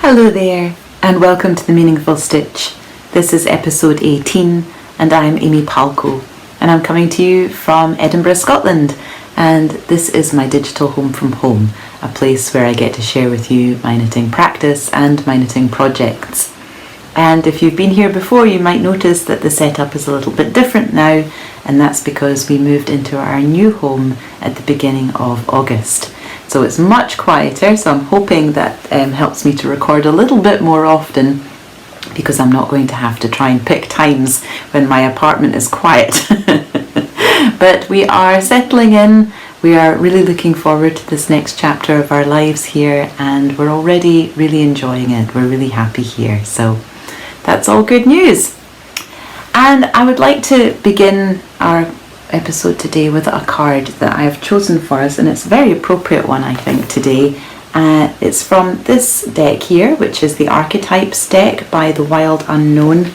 Hello there, and welcome to The Meaningful Stitch. This is episode 18, and I'm Amy Palco, and I'm coming to you from Edinburgh, Scotland, and this is my digital home from home, a place where I get to share with you my knitting practice and my knitting projects. And if you've been here before, you might notice that the setup is a little bit different now, and that's because we moved into our new home at the beginning of August. So it's much quieter, so I'm hoping that helps me to record a little bit more often, because I'm not going to have to try and pick times when my apartment is quiet. But we are settling in. We are really looking forward to this next chapter of our lives here, and we're already really enjoying it. We're really happy here, so that's all good news. And I would like to begin our episode today with a card that I have chosen for us, and it's a very appropriate one, I think, today. It's from this deck here, which is the Archetypes deck by The Wild Unknown,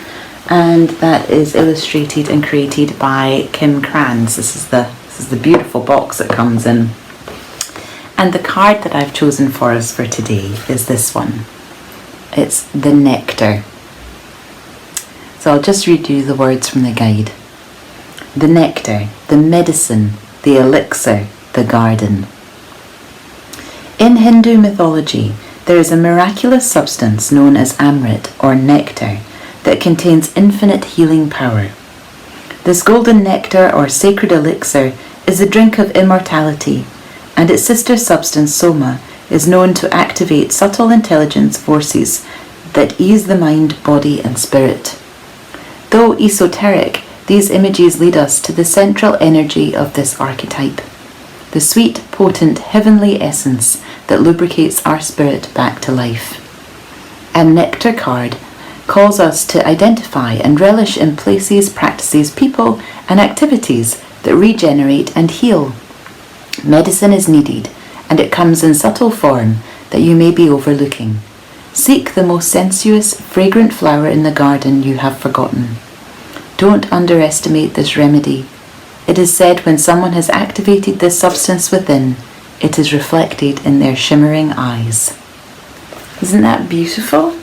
and that is illustrated and created by Krans. This is the beautiful box it comes in. And the card that I've chosen for us for today is this one. It's the Nectar. So I'll just read you the words from the guide. The nectar, the medicine, the elixir, the garden. In Hindu mythology, there is a miraculous substance known as amrit, or nectar, that contains infinite healing power. This golden nectar, or sacred elixir, is a drink of immortality, and its sister substance, soma, is known to activate subtle intelligence forces that ease the mind, body, and spirit. Though esoteric, these images lead us to the central energy of this archetype, the sweet, potent, heavenly essence that lubricates our spirit back to life. A nectar card calls us to identify and relish in places, practices, people, and activities that regenerate and heal. Medicine is needed, and it comes in subtle form that you may be overlooking. Seek the most sensuous, fragrant flower in the garden you have forgotten. Don't underestimate this remedy. It is said when someone has activated this substance within, it is reflected in their shimmering eyes. Isn't that beautiful?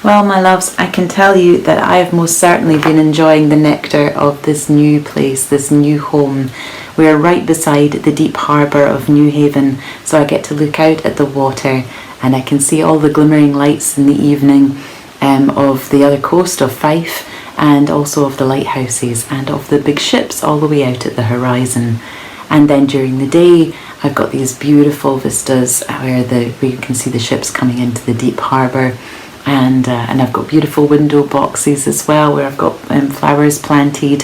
Well, my loves, I can tell you that I have most certainly been enjoying the nectar of this new place, this new home. We are right beside the deep harbour of Newhaven, so I get to look out at the water and I can see all the glimmering lights in the evening of the other coast of Fife, and also of the lighthouses and of the big ships all the way out at the horizon. And then during the day, I've got these beautiful vistas where you can see the ships coming into the deep harbour, and I've got beautiful window boxes as well where I've got flowers planted,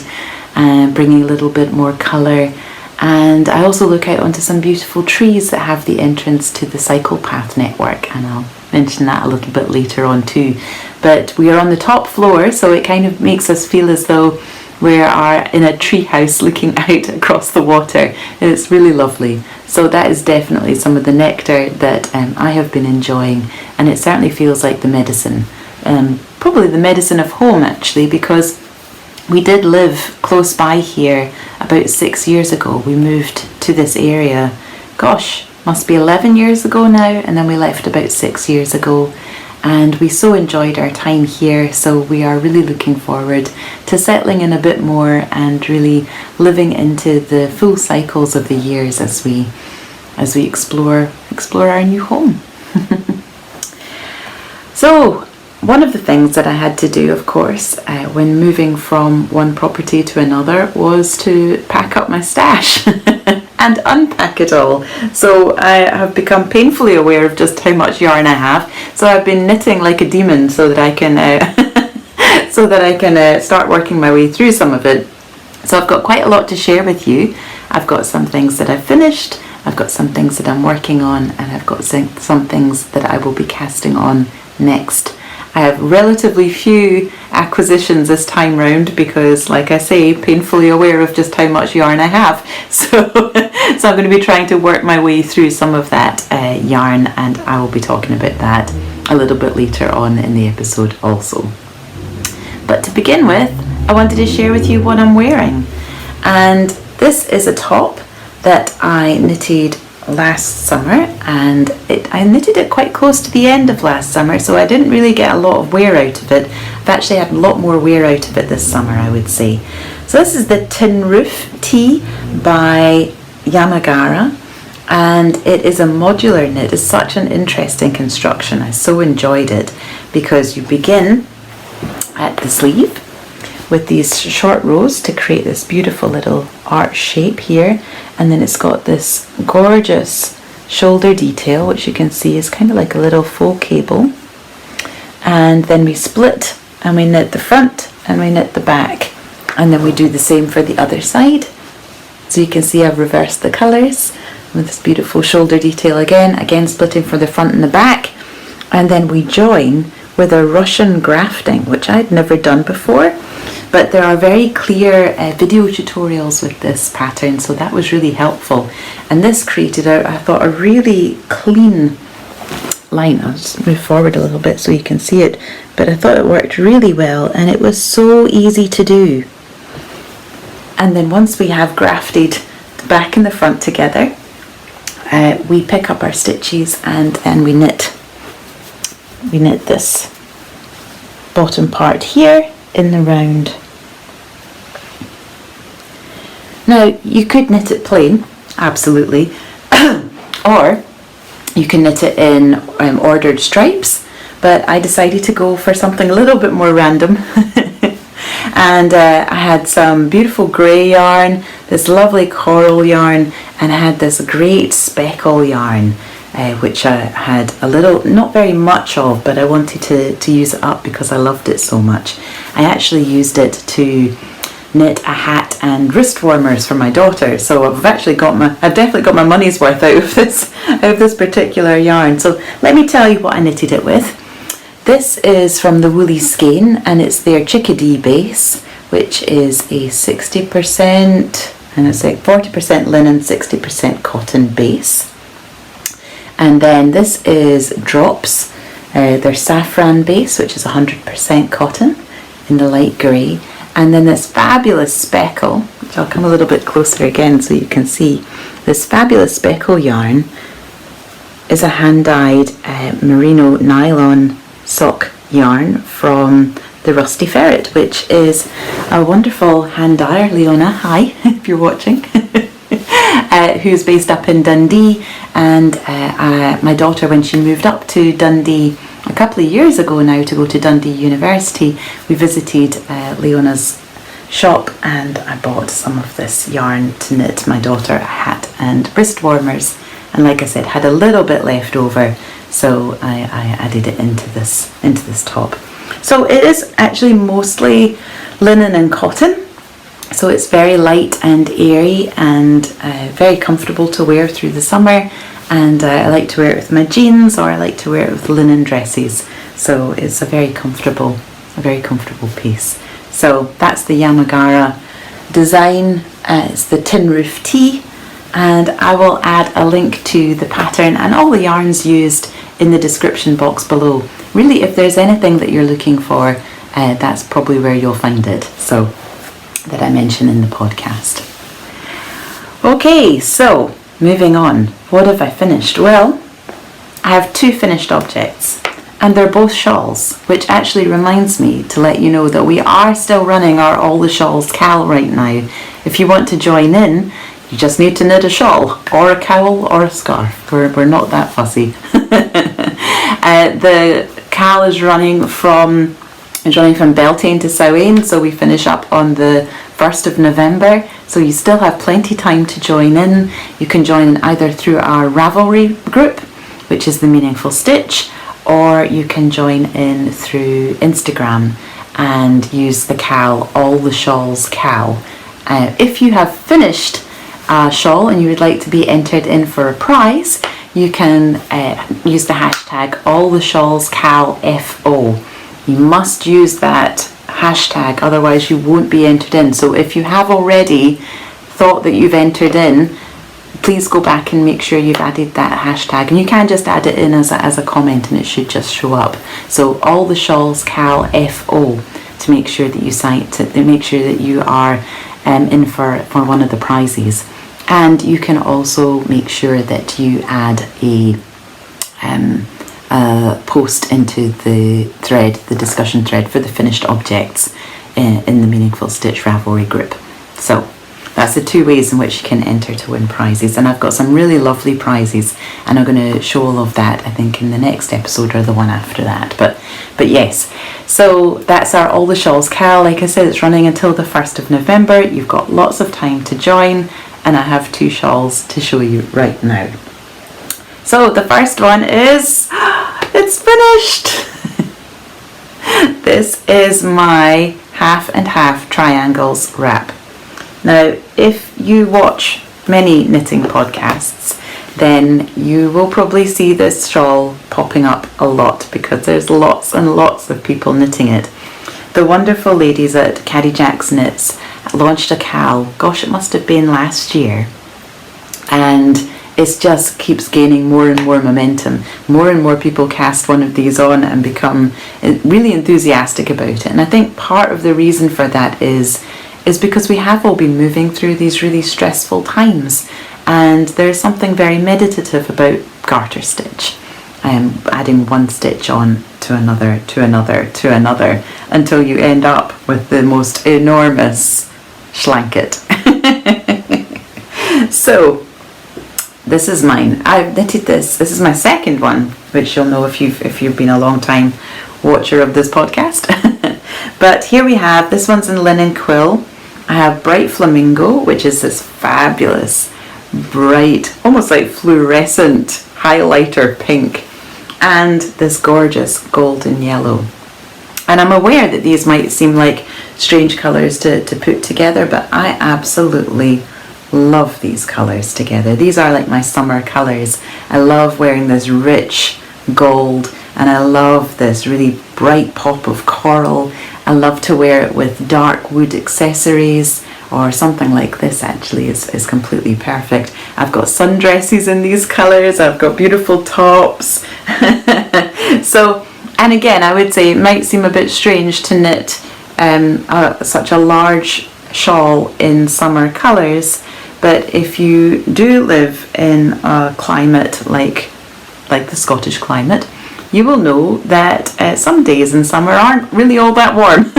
bringing a little bit more colour. And I also look out onto some beautiful trees that have the entrance to the cycle path network, and I'll mention that a little bit later on too. But we are on the top floor, so it kind of makes us feel as though we are in a tree house looking out across the water. It's really lovely. So that is definitely some of the nectar that I have been enjoying, and it certainly feels like the medicine. Probably the medicine of home, actually, because we did live close by here about 6 years ago. We moved to this area, gosh, must be 11 years ago now, and then we left about 6 years ago. And we so enjoyed our time here, so we are really looking forward to settling in a bit more and really living into the full cycles of the years as we explore our new home. So one of the things that I had to do, of course, when moving from one property to another was to pack up my stash and unpack it all. So I have become painfully aware of just how much yarn I have. So I've been knitting like a demon so that I can start working my way through some of it. So I've got quite a lot to share with you. I've got some things that I've finished, I've got some things that I'm working on, and I've got some things that I will be casting on next. I have relatively few acquisitions this time round because, like I say, painfully aware of just how much yarn I have. So I'm going to be trying to work my way through some of that yarn, and I will be talking about that a little bit later on in the episode also. But to begin with, I wanted to share with you what I'm wearing. And this is a top that I knitted last summer, and I knitted it quite close to the end of last summer, so I didn't really get a lot of wear out of it. I've actually had a lot more wear out of it this summer, I would say. So this is the Tin Roof Tee by Yamagara, and it is a modular knit. It's such an interesting construction. I so enjoyed it because you begin at the sleeve with these short rows to create this beautiful little arch shape here, and then it's got this gorgeous shoulder detail, which you can see is kind of like a little faux cable, and then we split and we knit the front and we knit the back, and then we do the same for the other side. So you can see I've reversed the colours with this beautiful shoulder detail again splitting for the front and the back, and then we join with a Russian grafting, which I'd never done before, but there are very clear video tutorials with this pattern, so that was really helpful. And this created, I thought, a really clean line. I'll just move forward a little bit so you can see it, but I thought it worked really well, and it was so easy to do. And then once we have grafted the back and the front together, we pick up our stitches and we knit this bottom part here in the round. Now you could knit it plain, absolutely, or you can knit it in ordered stripes, but I decided to go for something a little bit more random. And I had some beautiful grey yarn, this lovely coral yarn, and I had this great speckle yarn, which I had a little, not very much of, but I wanted to use it up because I loved it so much. I actually used it to knit a hat and wrist warmers for my daughter, so I've definitely got my money's worth out of this particular yarn. So let me tell you what I knitted it with. This is from the Woolly Skein, and it's their Chickadee base, which is a 60%, and it's like 40% linen, 60% cotton base. And then this is Drops, their Safran base, which is 100% cotton in the light grey. And then this fabulous speckle, which I'll come a little bit closer again so you can see. This fabulous speckle yarn is a hand-dyed Merino Nylon sock yarn from the Rusty Ferret, which is a wonderful hand dyer, Leona, hi, if you're watching, who's based up in Dundee. And my daughter, when she moved up to Dundee a couple of years ago now to go to Dundee University, we visited Leona's shop, and I bought some of this yarn to knit my daughter a hat and wrist warmers, and like I said, had a little bit left over, so I added it into this top. So it is actually mostly linen and cotton, so it's very light and airy and very comfortable to wear through the summer, and I like to wear it with my jeans, or I like to wear it with linen dresses, so it's a very comfortable piece. So that's the Yamagara design. It's the Tin Roof Tee, and I will add a link to the pattern and all the yarns used in the description box below. Really, if there's anything that you're looking for, that's probably where you'll find it, so that I mention in the podcast. Okay, so moving on. What have I finished? Well, I have two finished objects, and they're both shawls, which actually reminds me to let you know that we are still running our All the Shawls cowl right now. If you want to join in, you just need to knit a shawl or a cowl or a scarf. We're not that fussy. The cowl is running from Beltane to Samhain, so we finish up on the 1st of November, so you still have plenty time to join in. You can join in either through our Ravelry group, which is the Meaningful Stitch, or you can join in through Instagram and use the cowl, All the Shawls cowl. If you have finished a shawl and you would like to be entered in for a prize, you can use the hashtag All the Shawls cowl FO. You must use that hashtag, otherwise you won't be entered in. So if you have already thought that you've entered in, please go back and make sure you've added that hashtag, and you can just add it in as a comment and it should just show up. So All the Shawls cowl FO, to make sure that you make sure that you are in for one of the prizes. And you can also make sure that you add a post into the thread, the discussion thread for the finished objects in the Meaningful Stitch Ravelry group. So that's the 2 ways in which you can enter to win prizes, and I've got some really lovely prizes, and I'm going to show all of that I think in the next episode or the one after that. But yes, so that's our All the Shawls Cal. Like I said, it's running until the 1st of November. You've got lots of time to join, and I have 2 shawls to show you right now. So the first one is, it's finished! This is my half and half triangles wrap. Now, if you watch many knitting podcasts, then you will probably see this shawl popping up a lot because there's lots and lots of people knitting it. The wonderful ladies at Caddy Jack's Knits launched a cal, gosh, it must have been last year, and it just keeps gaining more and more momentum. More and more people cast one of these on and become really enthusiastic about it. And I think part of the reason for that is because we have all been moving through these really stressful times, and there's something very meditative about garter stitch. Adding one stitch on to another, to another, to another, until you end up with the most enormous schlanket. So this is mine. I've knitted this. This is my second one, which you'll know if you've been a long time watcher of this podcast. But here we have, this one's in linen quill. I have Bright Flamingo, which is this fabulous, bright, almost like fluorescent highlighter pink, and this gorgeous golden yellow. And I'm aware that these might seem like strange colours to put together, but I absolutely love these colours together. These are like my summer colours. I love wearing this rich gold, and I love this really bright pop of coral. I love to wear it with dark wood accessories, or something like this actually is completely perfect. I've got sundresses in these colours, I've got beautiful tops. So, and again, I would say it might seem a bit strange to knit such a large shawl in summer colours, but if you do live in a climate like the Scottish climate, you will know that some days in summer aren't really all that warm.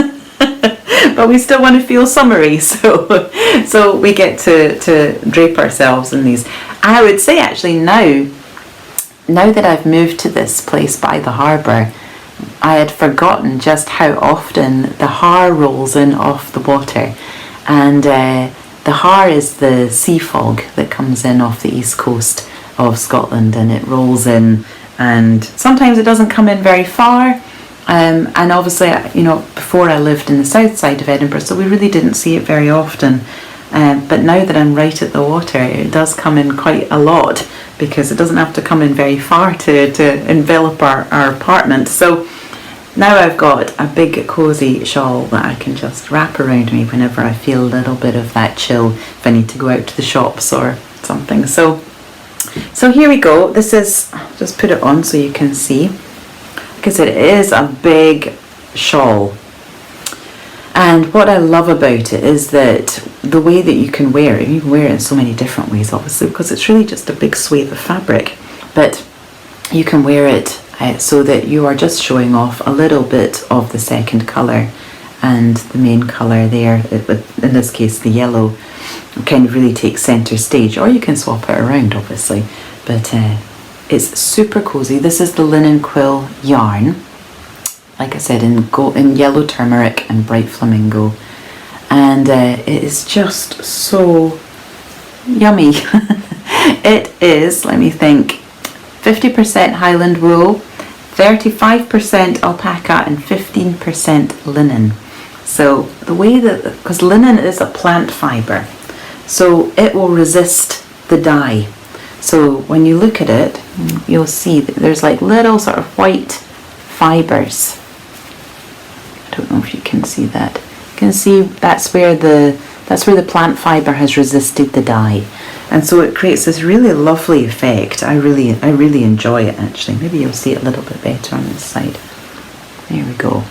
But we still want to feel summery, so we get to drape ourselves in these. I would say actually now that I've moved to this place by the harbour, I had forgotten just how often the Har rolls in off the water. And the Har is the sea fog that comes in off the east coast of Scotland, and it rolls in, and sometimes it doesn't come in very far. And obviously, before I lived in the south side of Edinburgh, so we really didn't see it very often. But now that I'm right at the water, it does come in quite a lot, because it doesn't have to come in very far to envelop our apartment. So now I've got a big cosy shawl that I can just wrap around me whenever I feel a little bit of that chill, if I need to go out to the shops or something. So here we go. This is, I'll just put it on so you can see. Like I said, it is a big shawl. And what I love about it is that the way that you can wear it, you can wear it in so many different ways, obviously, because it's really just a big swathe of fabric. But you can wear it so that you are just showing off a little bit of the second colour, and the main colour there, in this case the yellow, kind of really takes centre stage. Or you can swap it around, obviously. But it's super cosy. This is the linen quill yarn, like I said, in yellow turmeric and bright flamingo, and it is just so yummy. It is, let me think, 50% Highland wool, 35% alpaca, and 15% linen. So the way that, because linen is a plant fibre, so it will resist the dye. So when you look at it, you'll see that there's like little sort of white fibres. I don't know if you can see that. You can see that's where the plant fibre has resisted the dye, and so it creates this really lovely effect. I really enjoy it actually. Maybe you'll see it a little bit better on this side. There we go.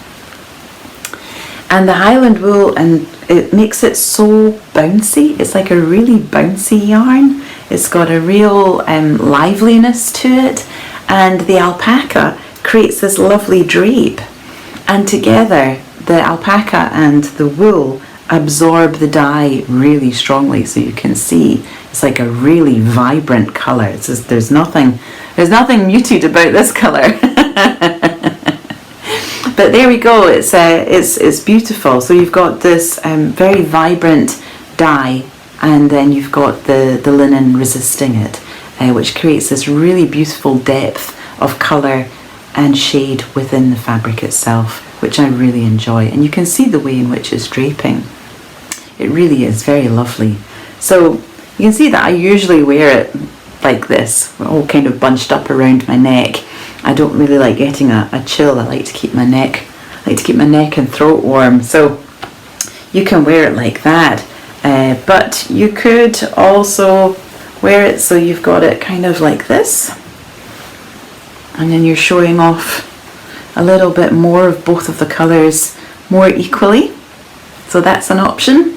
And the Highland wool, and it makes it so bouncy. It's like a really bouncy yarn. It's got a real liveliness to it, and the alpaca creates this lovely drape, and together the alpaca and the wool absorb the dye really strongly, so you can see it's like a really vibrant colour. It's just, there's nothing muted about this colour. But there we go. It's beautiful. So you've got this very vibrant dye, and then you've got the linen resisting it, which creates this really beautiful depth of colour and shade within the fabric itself, which I really enjoy. And you can see the way in which it's draping. It really is very lovely. So you can see that I usually wear it like this, all kind of bunched up around my neck. I don't really like getting a chill. I like to keep my neck and throat warm. So you can wear it like that. But you could also wear it so you've got it kind of like this, and then you're showing off a little bit more of both of the colours more equally. So that's an option.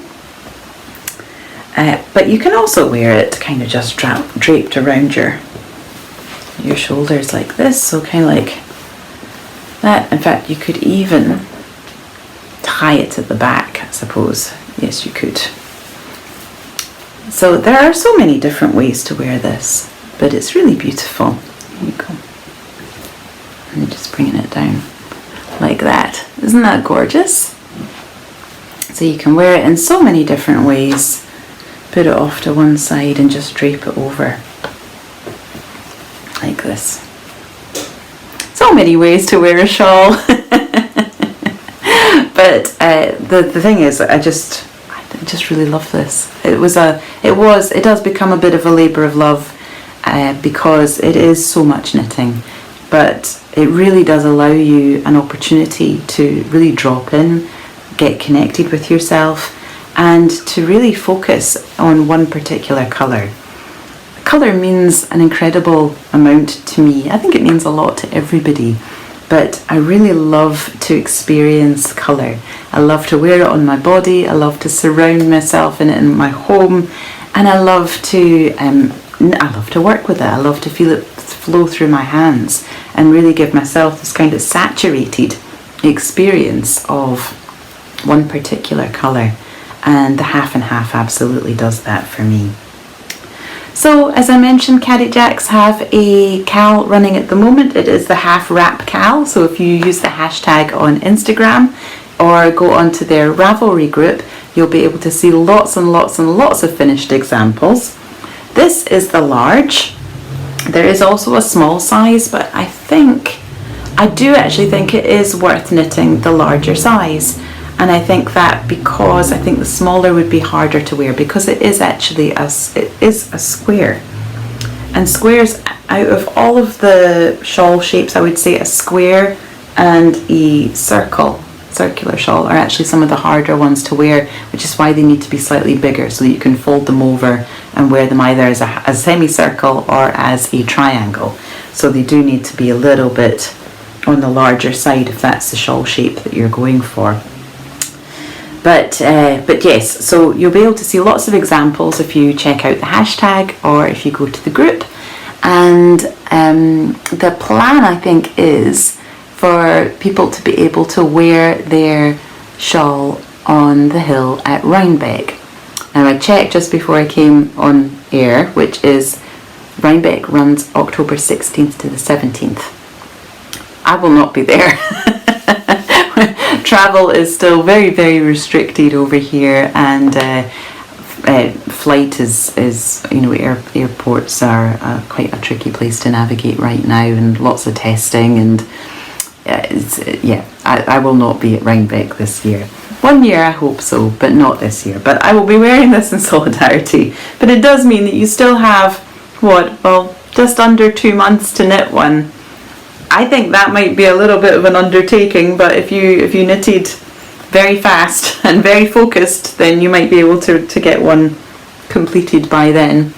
But you can also wear it kind of just draped around your shoulders like this, so kind of like that. In fact, you could even tie it at the back, I suppose. Yes, you could. So there are so many different ways to wear this, but it's really beautiful. Here you go. And just bringing it down like that. Isn't that gorgeous? So you can wear it in so many different ways. Put it off to one side and just drape it over like this. So many ways to wear a shawl. But the thing is, I just really love this. It does become a bit of a labour of love because it is so much knitting, but it really does allow you an opportunity to really drop in, get connected with yourself, and to really focus on one particular colour. Colour means an incredible amount to me. I think it means a lot to everybody, but I really love to experience colour. I love to wear it on my body. I love to surround myself in it in my home, and I love to work with it. I love to feel it flow through my hands and really give myself this kind of saturated experience of one particular colour. And the half and half absolutely does that for me. So as I mentioned, Caddy Jacks have a cal running at the moment. It is the half wrap cal. So if you use the hashtag on Instagram or go onto their Ravelry group, you'll be able to see lots and lots and lots of finished examples. This is the large. There is also a small size, but I do actually think it is worth knitting the larger size. And I think that because I think the smaller would be harder to wear, because it is actually a square. And squares, out of all of the shawl shapes, I would say a square and a circular shawl are actually some of the harder ones to wear, which is why they need to be slightly bigger, so that you can fold them over and wear them either as a semicircle or as a triangle. So they do need to be a little bit on the larger side if that's the shawl shape that you're going for. But yes, so you'll be able to see lots of examples if you check out the hashtag or if you go to the group. And the plan, I think, is for people to be able to wear their shawl on the hill at Rhinebeck. Now I checked just before I came on air, which is Rhinebeck runs October 16th to the 17th. I will not be there. Travel is still very, very restricted over here, and flight is airports are quite a tricky place to navigate right now, and lots of testing, and I will not be at Rhinebeck this year. One year I hope so, but not this year. But I will be wearing this in solidarity. But it does mean that you still have just under 2 months to knit one. I think that might be a little bit of an undertaking, but if you knitted very fast and very focused, then you might be able to get one completed by then.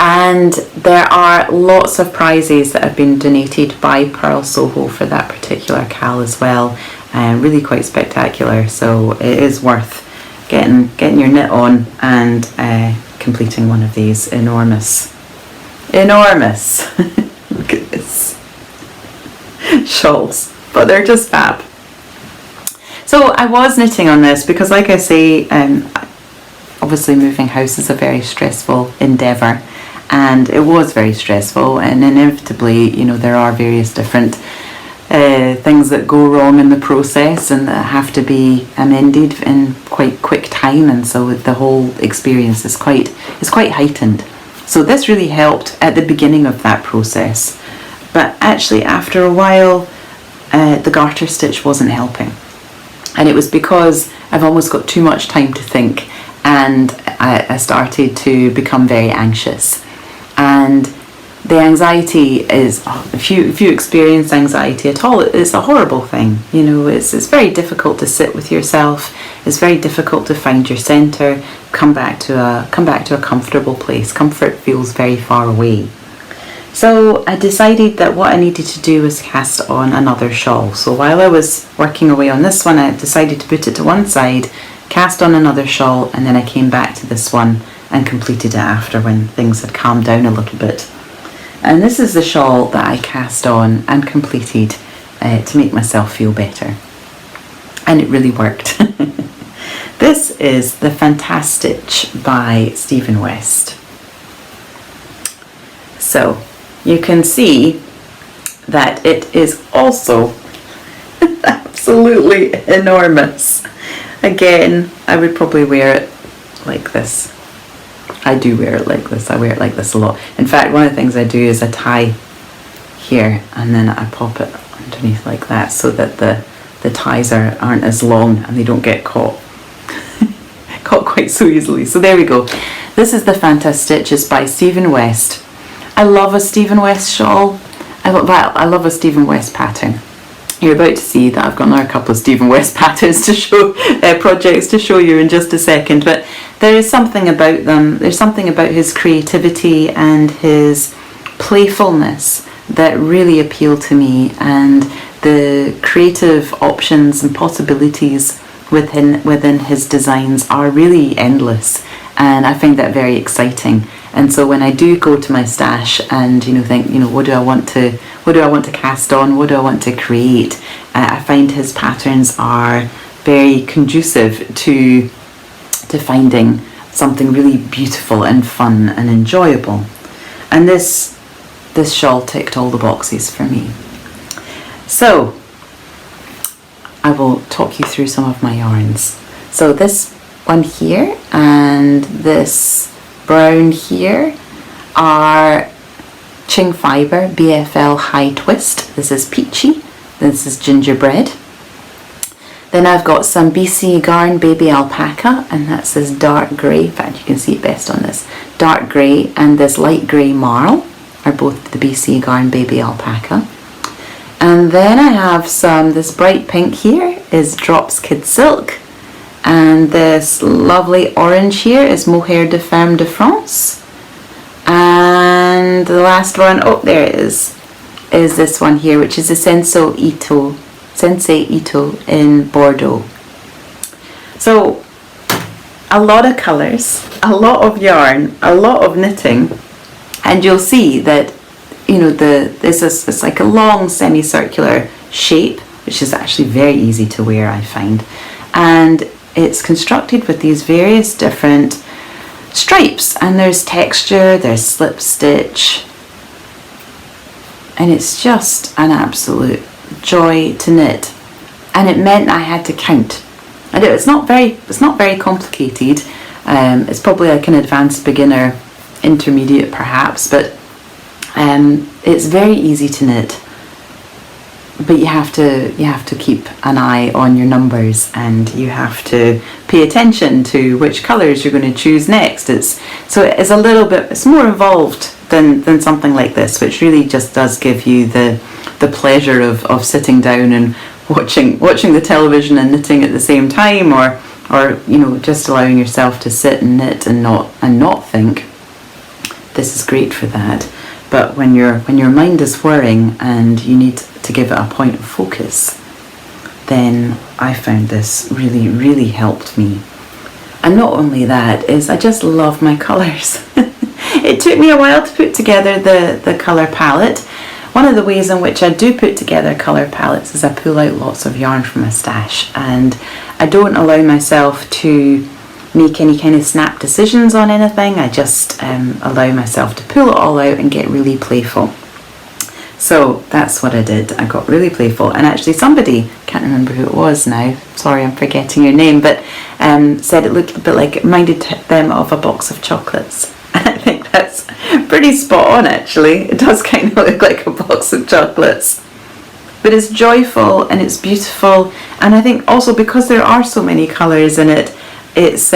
And there are lots of prizes that have been donated by Purl Soho for that particular cal as well. Really quite spectacular, so it is worth getting your knit on and completing one of these enormous look at this shawls, but they're just fab. So I was knitting on this because, like I say, obviously moving house is a very stressful endeavour, and it was very stressful, and inevitably, you know, there are various different things that go wrong in the process and that have to be amended in quite quick time, and so the whole experience is quite heightened. So this really helped at the beginning of that process, but actually after a while the garter stitch wasn't helping, and it was because I've almost got too much time to think, and I started to become very anxious. And the anxiety is, if you experience anxiety at all, it's a horrible thing. You know, it's very difficult to sit with yourself. It's very difficult to find your centre, come back to a comfortable place. Comfort feels very far away. So I decided that what I needed to do was cast on another shawl. So while I was working away on this one, I decided to put it to one side, cast on another shawl, and then I came back to this one and completed it after, when things had calmed down a little bit. And this is the shawl that I cast on and completed to make myself feel better. And it really worked. This is the Fantastitch by Stephen West. So you can see that it is also absolutely enormous. Again, I would probably wear it like this. I do wear it like this. I wear it like this a lot. In fact, one of the things I do is I tie here and then I pop it underneath like that, so that the ties aren't as long and they don't get caught quite so easily. So there we go. This is the Fantastitch. It's by Stephen West. I love a Stephen West shawl. I love a Stephen West pattern. You're about to see that I've got another couple of Stephen West patterns to show, projects to show you in just a second, but there is something about them. There's something about his creativity and his playfulness that really appeal to me, and the creative options and possibilities within his designs are really endless, and I find that very exciting. And so when I do go to my stash and think, what do I want to cast on, what do I want to create, I find his patterns are very conducive to finding something really beautiful and fun and enjoyable. And this shawl ticked all the boxes for me. So I will talk you through some of my yarns. So this one here and this brown here are Qing Fibre BFL High Twist. This is Peachy. This is Gingerbread. Then I've got some BC Garn Baby Alpaca, and that's this dark grey. In fact, you can see it best on this. Dark grey and this light grey Marl are both the BC Garn Baby Alpaca. And then I have this bright pink here is Drops Kidsilk. And this lovely orange here is Mohair de Ferme de France. And the last one, there it is this one here, which is a Sensei Ito in Bordeaux. So a lot of colours, a lot of yarn, a lot of knitting, and you'll see that it's like a long semicircular shape, which is actually very easy to wear, I find, and it's constructed with these various different stripes, and there's texture, there's slip stitch, and it's just an absolute joy to knit. And it meant I had to count, and it's not very complicated. It's probably like an advanced beginner, intermediate perhaps, but it's very easy to knit. But you have to keep an eye on your numbers, and you have to pay attention to which colours you're going to choose next. It's more involved than something like this, which really just does give you the pleasure of sitting down and watching the television and knitting at the same time, or just allowing yourself to sit and knit and not think. this is great for that. But when your mind is whirring and you need to give it a point of focus, then I found this really, really helped me. And not only that, is I just love my colours. It took me a while to put together the colour palette. One of the ways in which I do put together colour palettes is I pull out lots of yarn from my stash, and I don't allow myself to make any kind of snap decisions on anything. I just allow myself to pull it all out and get really playful. So that's what I did. I got really playful, and actually somebody, can't remember who it was now, sorry I'm forgetting your name, but said it looked a bit like, it reminded them of a box of chocolates. And I think that's pretty spot on actually. It does kind of look like a box of chocolates. But it's joyful and it's beautiful, and I think also because there are so many colours in it, it's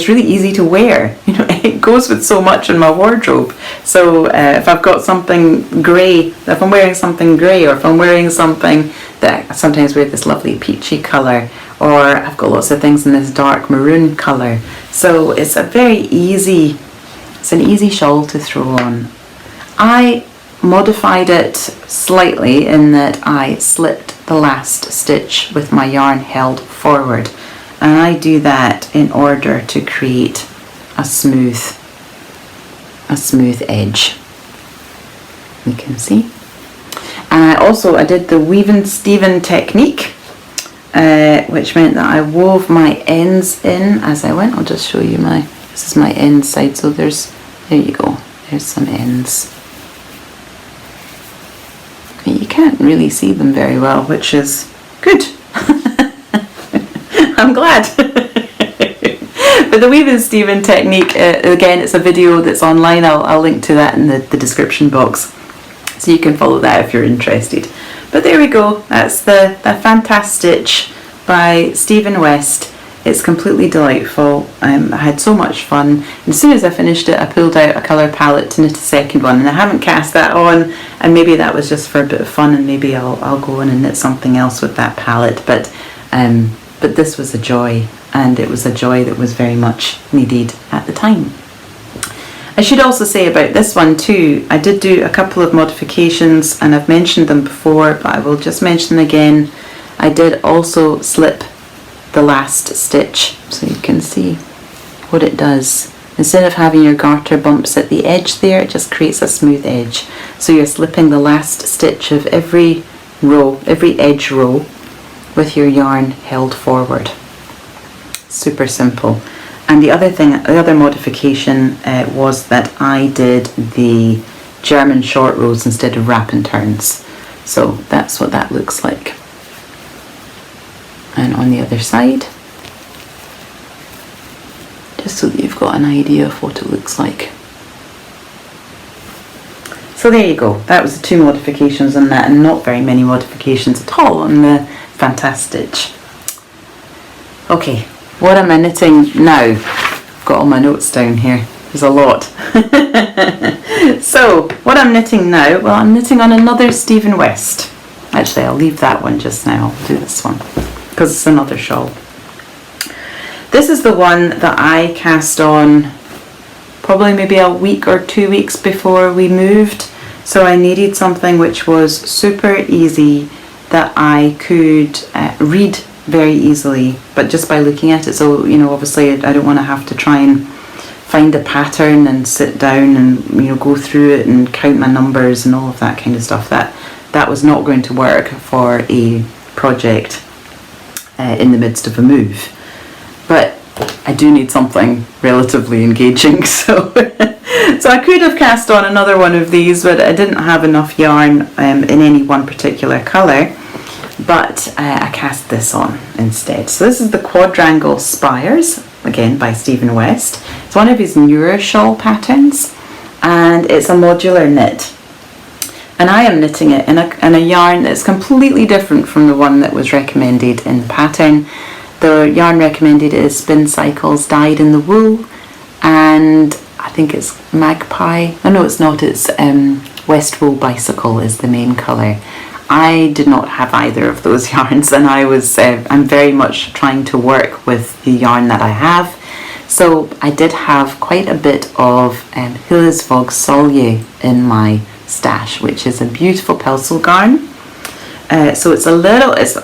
really easy to wear. You know, it goes with so much in my wardrobe. So if I've got something grey, if I'm wearing something grey, or if I'm wearing something that I sometimes wear this lovely peachy colour, or I've got lots of things in this dark maroon colour. So it's an easy shawl to throw on. I modified it slightly in that I slipped the last stitch with my yarn held forward. And I do that in order to create a smooth edge. You can see. And I did the weave Steven technique, which meant that I wove my ends in as I went. I'll just show you this is my end side. So there you go. There's some ends. You can't really see them very well, which is good. I'm glad. But the Weave Steven technique, again, it's a video that's online. I'll link to that in the description box, so you can follow that if you're interested. But there we go. That's the Fantastitch by Stephen West. It's completely delightful. I had so much fun. And as soon as I finished it, I pulled out a colour palette to knit a second one, and I haven't cast that on, and maybe that was just for a bit of fun, and maybe I'll go in and knit something else with that palette. But this was a joy, and it was a joy that was very much needed at the time. I should also say about this one too, I did do a couple of modifications, and I've mentioned them before, but I will just mention them again. I did also slip the last stitch, so you can see what it does. Instead of having your garter bumps at the edge there, it just creates a smooth edge. So you're slipping the last stitch of every row, every edge row, with your yarn held forward. Super simple. And the other modification was that I did the German short rows instead of wrap and turns. So that's what that looks like. And on the other side, just so that you've got an idea of what it looks like. So there you go. That was the two modifications on that, and not very many modifications at all on the Fantastitch. Okay, what am I knitting now? I've got all my notes down here. There's a lot. So, what I'm knitting now, well, I'm knitting on another Stephen West. Actually, I'll leave that one just now. I'll do this one, because it's another shawl. This is the one that I cast on probably maybe a week or 2 weeks before we moved. So I needed something which was super easy, that I could read very easily, but just by looking at it. So, you know, obviously I don't want to have to try and find a pattern and sit down and, you know, go through it and count my numbers and all of that kind of stuff. That was not going to work for a project in the midst of a move. But I do need something relatively engaging, so so I could have cast on another one of these, but I didn't have enough yarn in any one particular colour, but I cast this on instead. So this is the Quadrangle Spires, again by Stephen West. It's one of his newer shawl patterns, and it's a modular knit. And I am knitting it in a yarn that's completely different from the one that was recommended in the pattern. The yarn recommended is Spin Cycles Dyed in the Wool, and I think it's Magpie. Oh no, it's not. It's West Wool Bicycle is the main colour. I did not have either of those yarns, and I'm very much trying to work with the yarn that I have. So I did have quite a bit of Hillesvåg Solje in my stash, which is a beautiful pencil garn. So it's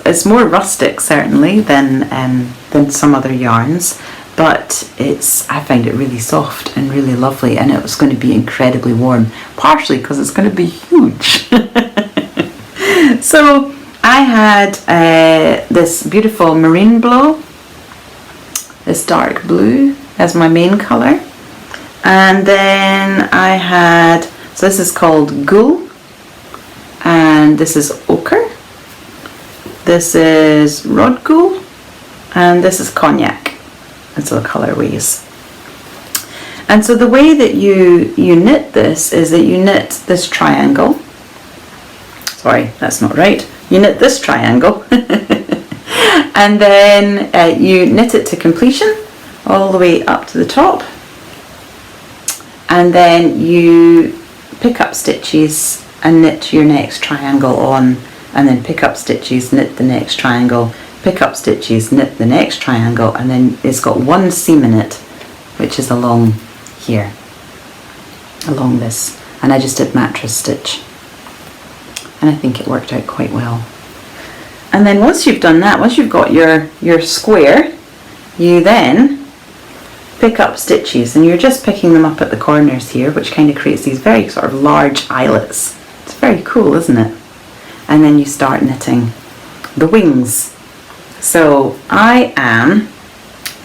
it's more rustic certainly than some other yarns, but I find it really soft and really lovely, and it was going to be incredibly warm, partially because it's going to be huge. So I had this beautiful marine blue, this dark blue as my main colour, and then I had, so this is called Gul, and this is ochre, this is Rodgul, and this is Cognac. That's the colourways. And so the way that you knit this is that you knit this triangle. Sorry, that's not right. You knit this triangle and then you knit it to completion all the way up to the top, and then you pick up stitches and knit your next triangle on, and then pick up stitches, knit the next triangle, pick up stitches, knit the next triangle, and then it's got one seam in it, which is along here, along this, and I just did mattress stitch, and I think it worked out quite well. And then once you've done that, once you've got your square, you then pick up stitches, and you're just picking them up at the corners here, which kind of creates these very sort of large eyelets. It's very cool, isn't it? And then you start knitting the wings. So I am,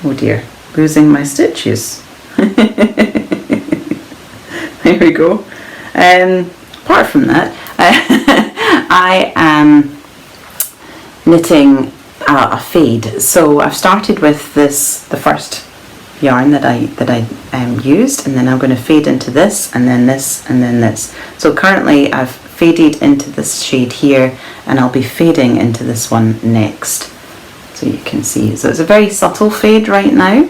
oh dear, losing my stitches. There we go. Apart from that, I am knitting a fade. So I've started with this, the first yarn that I used, and then I'm going to fade into this, and then this, and then this. So currently I've faded into this shade here, and I'll be fading into this one next, so you can see. So it's a very subtle fade right now.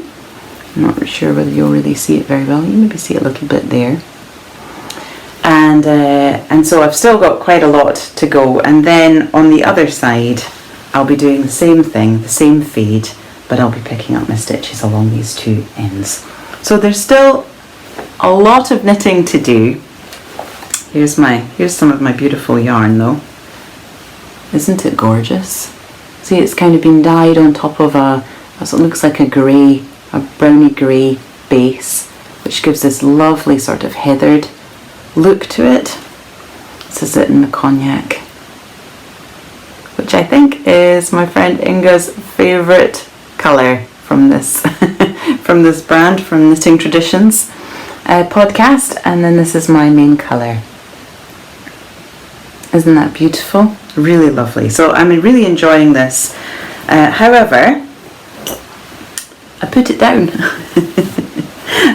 I'm not sure whether you'll really see it very well. You maybe see it a little bit there. And so I've still got quite a lot to go, and then on the other side I'll be doing the same thing, the same fade, but I'll be picking up my stitches along these two ends. So there's still a lot of knitting to do. Here's some of my beautiful yarn though. Isn't it gorgeous? See, it's kind of been dyed on top of it looks like a browny grey base, which gives this lovely sort of heathered look to it. This is it in the Cognac, which I think is my friend Inga's favourite colour from this from this brand, from Knitting Traditions podcast. And then this is my main colour. Isn't that beautiful? Really lovely. So I'm really enjoying this. However, I put it down.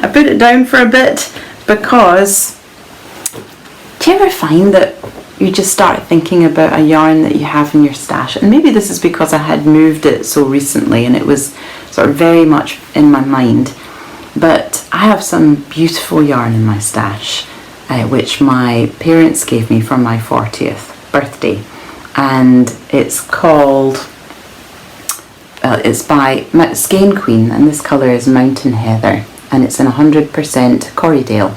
I put it down for a bit because, do you ever find that you just start thinking about a yarn that you have in your stash? And maybe this is because I had moved it so recently and it was sort of very much in my mind. But I have some beautiful yarn in my stash, which my parents gave me for my 40th birthday. And it's called, it's by Skein Queen, and this colour is Mountain Heather, and it's in 100% Corriedale.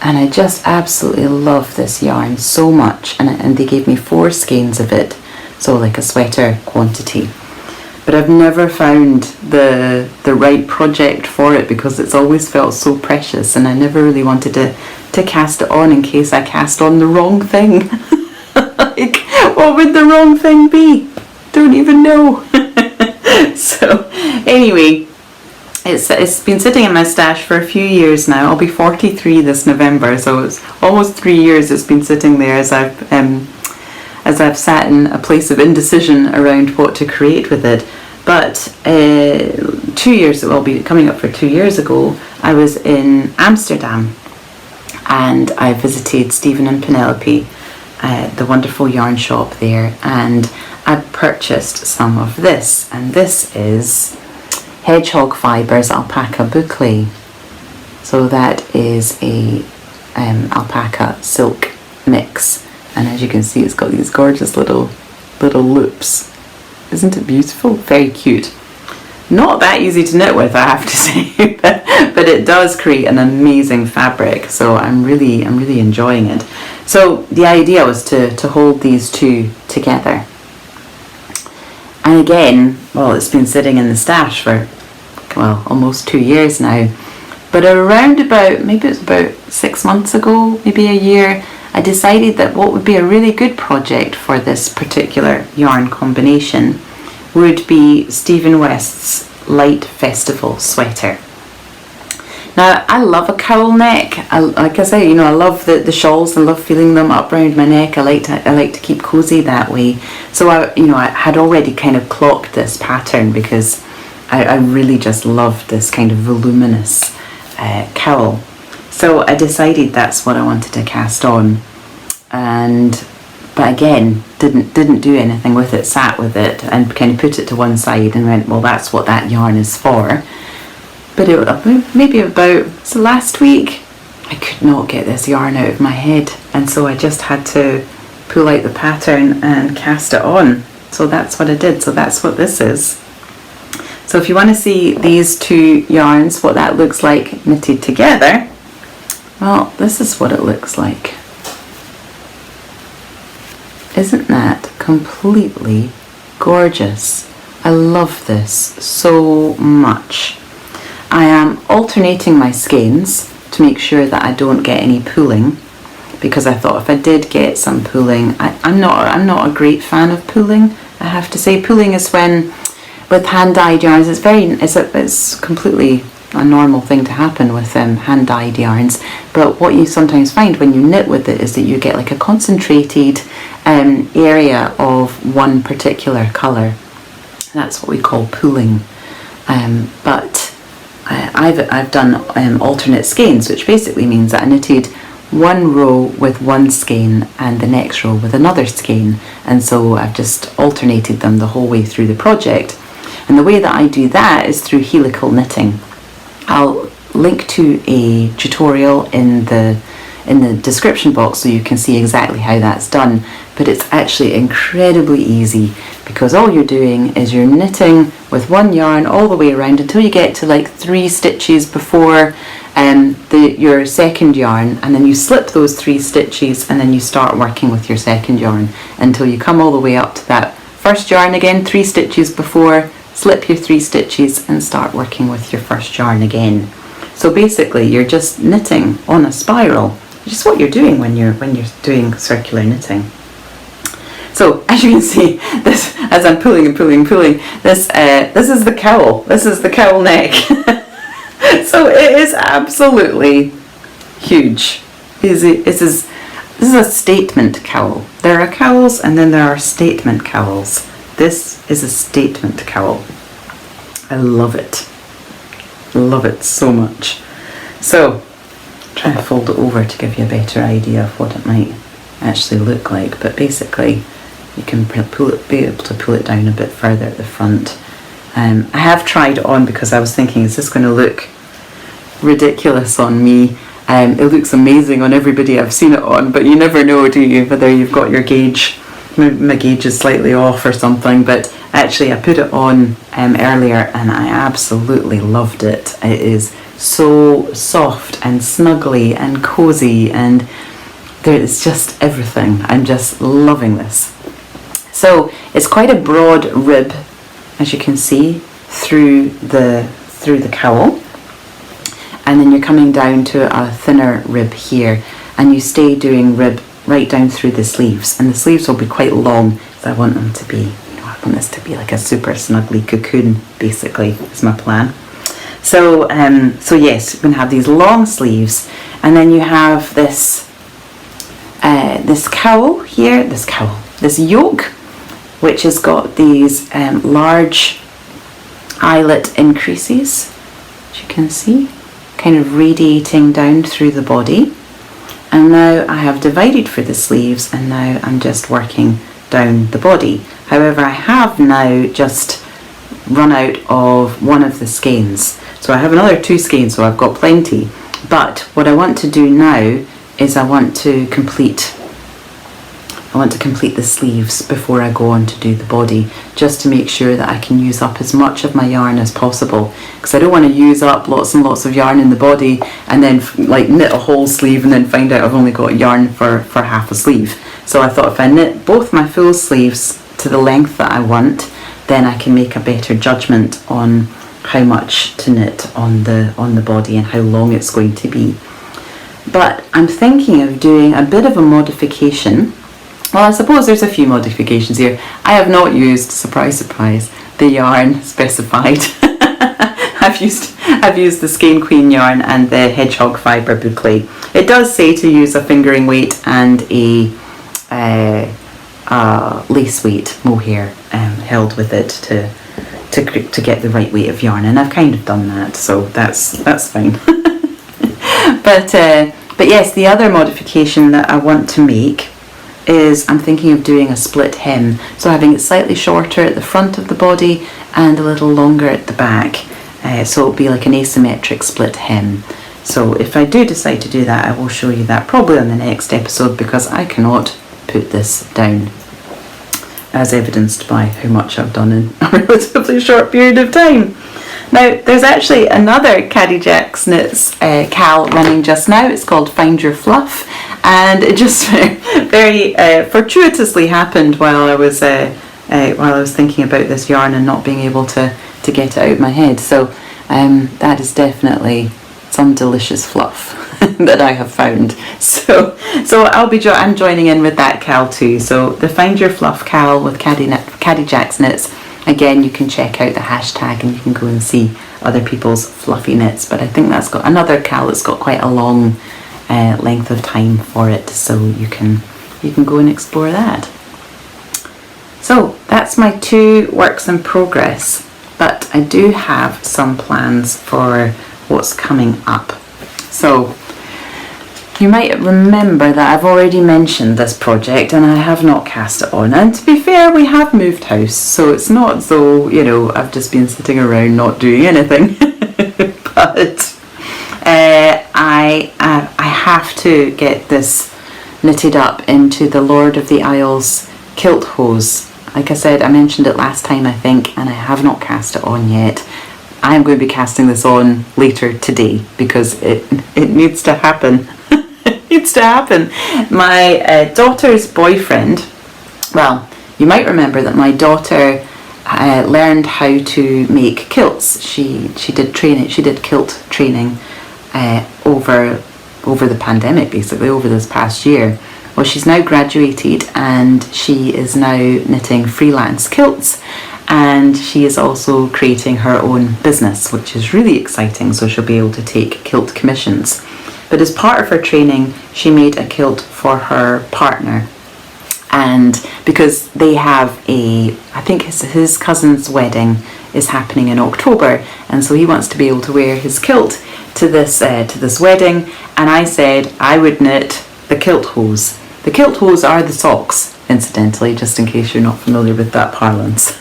And I just absolutely love this yarn so much, and they gave me 4 skeins of it, so like a sweater quantity. But I've never found the right project for it because it's always felt so precious, and I never really wanted to cast it on in case I cast on the wrong thing. Like, what would the wrong thing be? Don't even know. So anyway, it's been sitting in my stash for a few years now. I'll be 43 this November, so it's almost 3 years it's been sitting there as I've sat in a place of indecision around what to create with it. But 2 years, it will be coming up for 2 years ago, I was in Amsterdam and I visited Stephen and Penelope, the wonderful yarn shop there, and I purchased some of this, and this is Hedgehog Fibres Alpaca Boucle. So that is a alpaca silk mix, and as you can see, it's got these gorgeous little loops. Isn't it beautiful? Very cute. Not that easy to knit with, I have to say, but it does create an amazing fabric, so I'm really enjoying it. So the idea was to hold these two together. And again, well, it's been sitting in the stash for, well, almost 2 years now. But around about, maybe it was about 6 months ago, maybe a year, I decided that what would be a really good project for this particular yarn combination would be Stephen West's Light Festival sweater. Now, I love a cowl neck. Like I say, I love the shawls. I love feeling them up around my neck. I like to keep cozy that way. So I had already kind of clocked this pattern because I really just loved this kind of voluminous cowl. So I decided that's what I wanted to cast on, but again, didn't do anything with it. Sat with it and kind of put it to one side and went, well, that's what that yarn is for. But maybe about last week, I could not get this yarn out of my head, and so I just had to pull out the pattern and cast it on. So that's what I did. So that's what this is. So if you want to see these two yarns, what that looks like knitted together, well, this is what it looks like. Isn't that completely gorgeous? I love this so much. I am alternating my skeins to make sure that I don't get any pooling, because I thought if I did get some pooling, I'm not a great fan of pooling. I have to say, pooling is when, with hand-dyed yarns, it's completely a normal thing to happen with hand-dyed yarns. But what you sometimes find when you knit with it is that you get like a concentrated area of one particular colour. That's what we call pooling. But I've done alternate skeins, which basically means that I knitted one row with one skein and the next row with another skein, and so I've just alternated them the whole way through the project. And the way that I do that is through helical knitting. I'll link to a tutorial in the description box so you can see exactly how that's done, but it's actually incredibly easy, because all you're doing is you're knitting with one yarn all the way around until you get to like 3 stitches before your second yarn, and then you slip those 3 stitches and then you start working with your second yarn until you come all the way up to that first yarn again, 3 stitches before, slip your 3 stitches and start working with your first yarn again. So basically you're just knitting on a spiral, which is what you're doing when you're doing circular knitting. So as you can see, this, as I'm pulling and pulling, this is the cowl. This is the cowl neck. So it is absolutely huge. This is a statement cowl. There are cowls and then there are statement cowls. This is a statement cowl. I love it. Love it so much. So try to fold it over to give you a better idea of what it might actually look like. But basically, you can be able to pull it down a bit further at the front. I have tried it on because I was thinking, is this going to look ridiculous on me? It looks amazing on everybody I've seen it on, but you never know, do you, whether you've got your gauge. My gauge is slightly off or something, but actually I put it on earlier and I absolutely loved it. It is so soft and snuggly and cozy, and it's just everything. I'm just loving this. So it's quite a broad rib, as you can see, through the cowl, and then you're coming down to a thinner rib here, and you stay doing rib right down through the sleeves, and the sleeves will be quite long, so I want them to be, I want this to be like a super snuggly cocoon, basically, is my plan. So yes, you're going to have these long sleeves, and then you have this cowl here, this yoke, which has got these large eyelet increases, as you can see, kind of radiating down through the body. And now I have divided for the sleeves, and now I'm just working down the body. However, I have now just run out of one of the skeins. So I have another 2 skeins, so I've got plenty. But what I want to do now is I want to complete complete the sleeves before I go on to do the body, just to make sure that I can use up as much of my yarn as possible, because I don't want to use up lots and lots of yarn in the body and then like knit a whole sleeve and then find out I've only got yarn for half a sleeve. So I thought if I knit both my full sleeves to the length that I want, then I can make a better judgment on how much to knit on the body and how long it's going to be. But I'm thinking of doing a bit of a modification. Well, I suppose there's a few modifications here. I have not used, surprise, surprise, the yarn specified. I've used the Skein Queen yarn and the Hedgehog Fibre boucle. It does say to use a fingering weight and a lace weight mohair held with it to get the right weight of yarn, and I've kind of done that, so that's fine. But yes, the other modification that I want to make is I'm thinking of doing a split hem, so having it slightly shorter at the front of the body and a little longer at the back, so it'll be like an asymmetric split hem. So if I do decide to do that, I will show you that probably on the next episode, because I cannot put this down, as evidenced by how much I've done in a relatively short period of time. Now, there's actually another Caddy Jack's Knits cal running just now. It's called Find Your Fluff, and it just very fortuitously happened while I was thinking about this yarn and not being able to get it out of my head. So that is definitely some delicious fluff that I have found. So I'm joining in with that cal too. So the Find Your Fluff cal with Caddy Jack's Knits. Again, you can check out the hashtag and you can go and see other people's fluffy knits. But I think that's got another cal that's got quite a long length of time for it, so you can go and explore that. So that's my 2 works in progress, but I do have some plans for what's coming up. So you might remember that I've already mentioned this project and I have not cast it on. And to be fair, we have moved house, so it's not as though, I've just been sitting around not doing anything. But I have to get this knitted up into the Lord of the Isles kilt hose. Like I said, I mentioned it last time, I think, and I have not cast it on yet. I am going to be casting this on later today because it needs to happen. Needs to happen. My daughter's boyfriend, well, you might remember that my daughter learned how to make kilts. She did kilt training over the pandemic, basically over this past year. Well, she's now graduated and she is now knitting freelance kilts, and she is also creating her own business, which is really exciting, so she'll be able to take kilt commissions. But as part of her training, she made a kilt for her partner. And because they have I think his cousin's wedding is happening in October, and so he wants to be able to wear his kilt to this wedding. And I said I would knit the kilt hose. The kilt hose are the socks, incidentally, just in case you're not familiar with that parlance.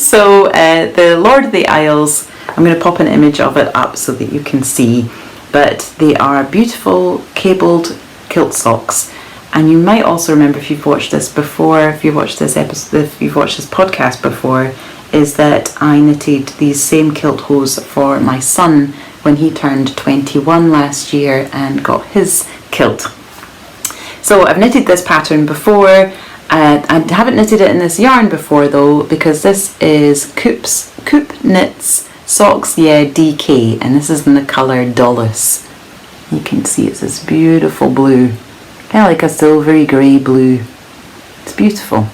So the Lord of the Isles, I'm going to pop an image of it up so that you can see. But they are beautiful cabled kilt socks, and you might also remember, if you've watched this before, if you've watched this podcast before, is that I knitted these same kilt hose for my son when he turned 21 last year and got his kilt. So I've knitted this pattern before. I haven't knitted it in this yarn before though, because this is Coop Knits Socks, DK, and this is in the colour Dulles. You can see it's this beautiful blue, kind of like a silvery grey blue. It's beautiful.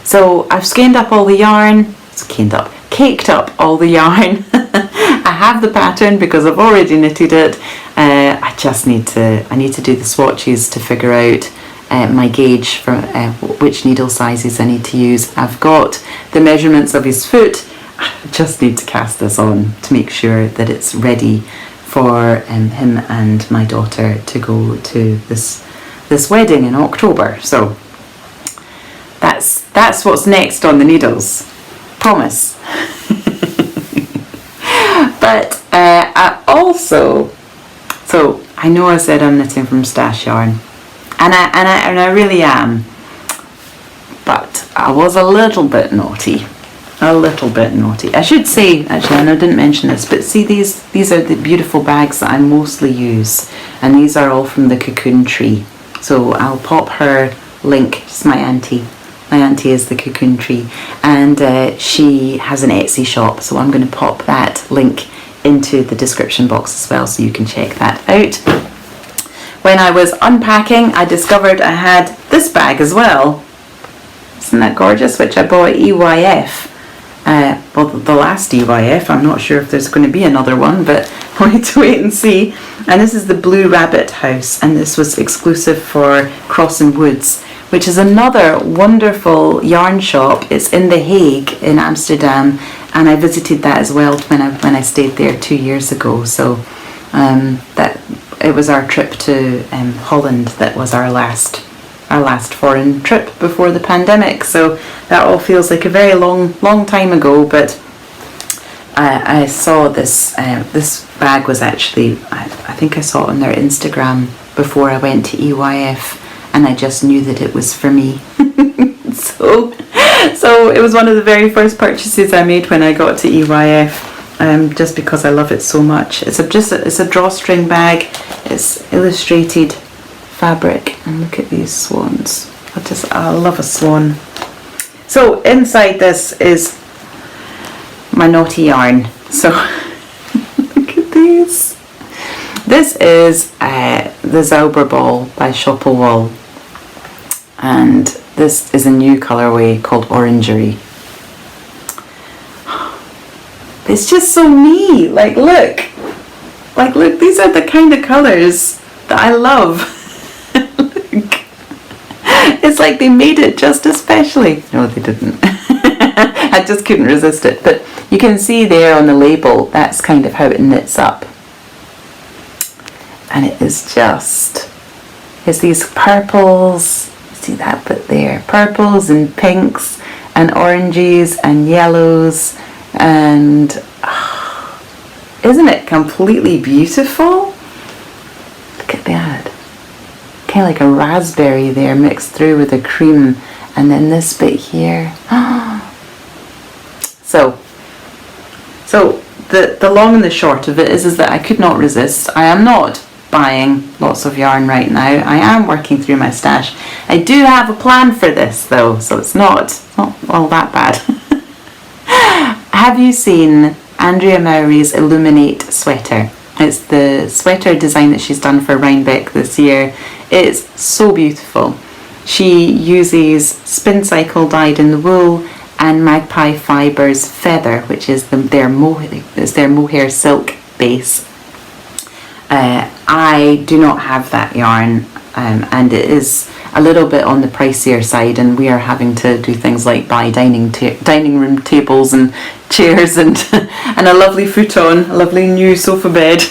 So I've caked up all the yarn. I have the pattern because I've already knitted it. I need to do the swatches to figure out my gauge for which needle sizes I need to use. I've got the measurements of his foot. I just need to cast this on to make sure that it's ready for him and my daughter to go to this wedding in October. So that's what's next on the needles. Promise. But I know I said I'm knitting from stash yarn, and I really am. But I was a little bit naughty. I should say, actually, and I didn't mention this, but see, these are the beautiful bags that I mostly use, and these are all from the Cocoon Tree. So I'll pop her link. She's my auntie. My auntie is the Cocoon Tree, and she has an Etsy shop, so I'm going to pop that link into the description box as well, so you can check that out. When I was unpacking, I discovered I had this bag as well. Isn't that gorgeous? Which I bought at EYF. Well, the last EYF. I'm not sure if there's going to be another one, but we'll need to wait and see. And this is the Blue Rabbit House, and this was exclusive for Crossing Woods, which is another wonderful yarn shop. It's in The Hague in Amsterdam, and I visited that as well when I stayed there 2 years ago. So that it was our trip to Holland that was our last foreign trip before the pandemic. So that all feels like a very long time ago. But I saw this this bag was actually, I think I saw it on their Instagram before I went to EYF, and I just knew that it was for me. So it was one of the very first purchases I made when I got to EYF, just because I love it so much. It's a drawstring bag. It's illustrated fabric, and look at these swans. I love a swan. So inside this is my naughty yarn. So look at these. This is the Zauberball by Shopplewall, and this is a new colorway called Orangery. It's just so me. Like look, these are the kind of colors that I love. Look. It's like they made it just especially. No, they didn't. I just couldn't resist it. But you can see there on the label, that's kind of how it knits up. And it is just, it's these purples, see that bit there, purples and pinks and oranges and yellows, and isn't it completely beautiful? Look at that. Kind of like a raspberry there mixed through with a cream, and then this bit here. So the long and the short of it is that I could not resist. I am not buying lots of yarn right now. I am working through my stash. I do have a plan for this though, so it's not all that bad. Have you seen Andrea Mowry's Illuminate sweater? It's the sweater design that she's done for Rhinebeck this year. It's so beautiful. She uses spin cycle dyed in the wool and Magpie Fibres feather, which is their mohair silk base. I do not have that yarn, and it is a little bit on the pricier side, and we are having to do things like buy dining room tables and chairs and and a lovely futon, a lovely new sofa bed.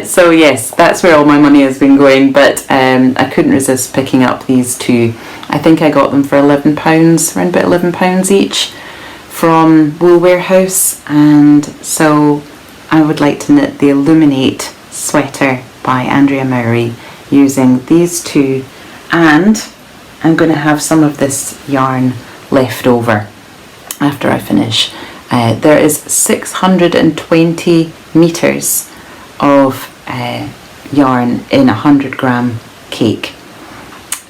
So yes, that's where all my money has been going, but I couldn't resist picking up these two. I think I got them for £11, around about £11 each from Wool Warehouse, and so I would like to knit the Illuminate sweater by Andrea Mowry using these two, and I'm going to have some of this yarn left over after I finish. There is 620 meters of yarn in a 100-gram cake.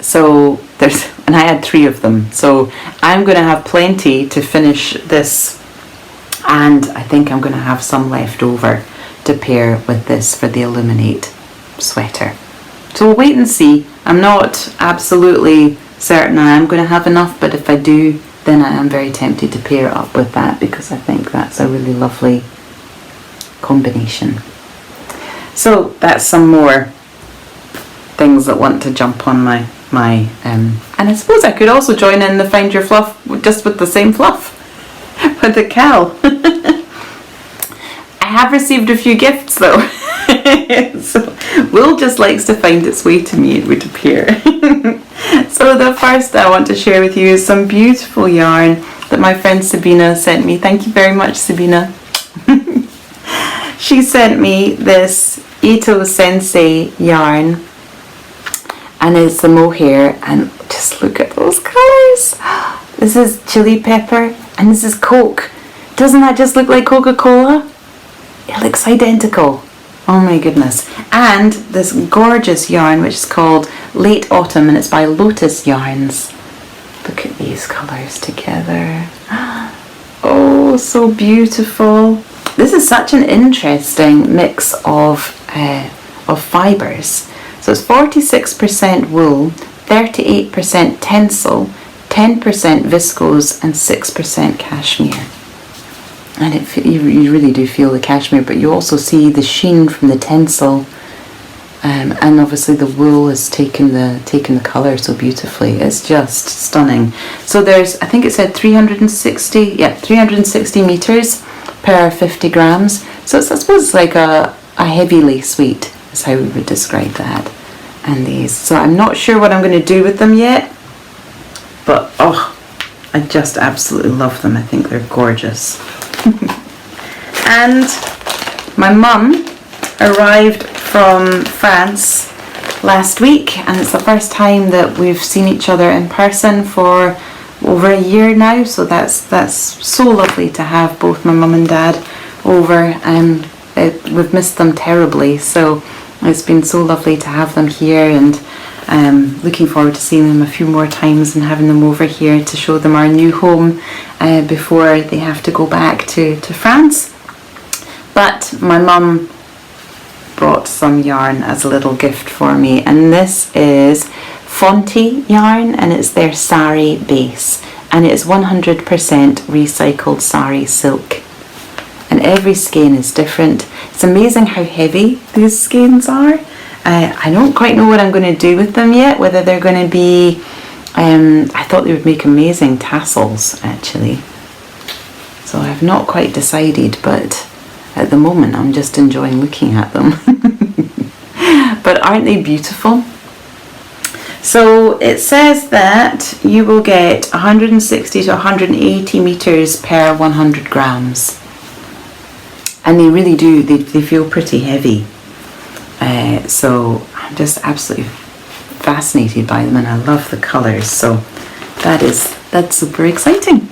So and I had 3 of them. So I'm going to have plenty to finish this, and I think I'm going to have some left over to pair with this for the Illuminate sweater. So we'll wait and see. I'm not absolutely certain I am going to have enough, but if I do, then I am very tempted to pair it up with that, because I think that's a really lovely combination. So that's some more things that want to jump on my and I suppose I could also join in the Find Your Fluff just with the same fluff with the cowl. I have received a few gifts though. So Wool just likes to find its way to me, it would appear. So the first I want to share with you is some beautiful yarn that my friend Sabina sent me. Thank you very much, Sabina. She sent me this Ito Sensei yarn, and it's the Mohair, and just look at those colours. This is chili pepper and this is Coke. Doesn't that just look like Coca-Cola? It looks identical. Oh my goodness. And this gorgeous yarn which is called Late Autumn, and it's by Lotus Yarns. Look at these colours together. Oh, so beautiful. This is such an interesting mix of fibres. So it's 46% wool, 38% tencel, 10% viscose and 6% cashmere. And you really do feel the cashmere, but you also see the sheen from the tencel, and obviously the wool has taken the colour so beautifully. It's just stunning. So there's, I think it said 360 metres per 50 grams. So it's, I suppose it's like a heavy lace weight is how we would describe that. And these, so I'm not sure what I'm going to do with them yet, but oh, I just absolutely love them. I think they're gorgeous. And my mum arrived from France last week, and it's the first time that we've seen each other in person for over a year now, so that's so lovely to have both my mum and dad over. We've missed them terribly, so it's been so lovely to have them here, and looking forward to seeing them a few more times and having them over here to show them our new home before they have to go back to France. But my mum brought some yarn as a little gift for me, and this is Fonte yarn, and it's their sari base, and it is 100% recycled sari silk, and every skein is different. It's amazing how heavy these skeins are. I don't quite know what I'm going to do with them yet, whether they're going to be, I thought they would make amazing tassels actually, so I've not quite decided, but at the moment I'm just enjoying looking at them. But aren't they beautiful? So it says that you will get 160 to 180 meters per 100 grams, and they really do, they feel pretty heavy. So I'm just absolutely fascinated by them, and I love the colours, so that's super exciting.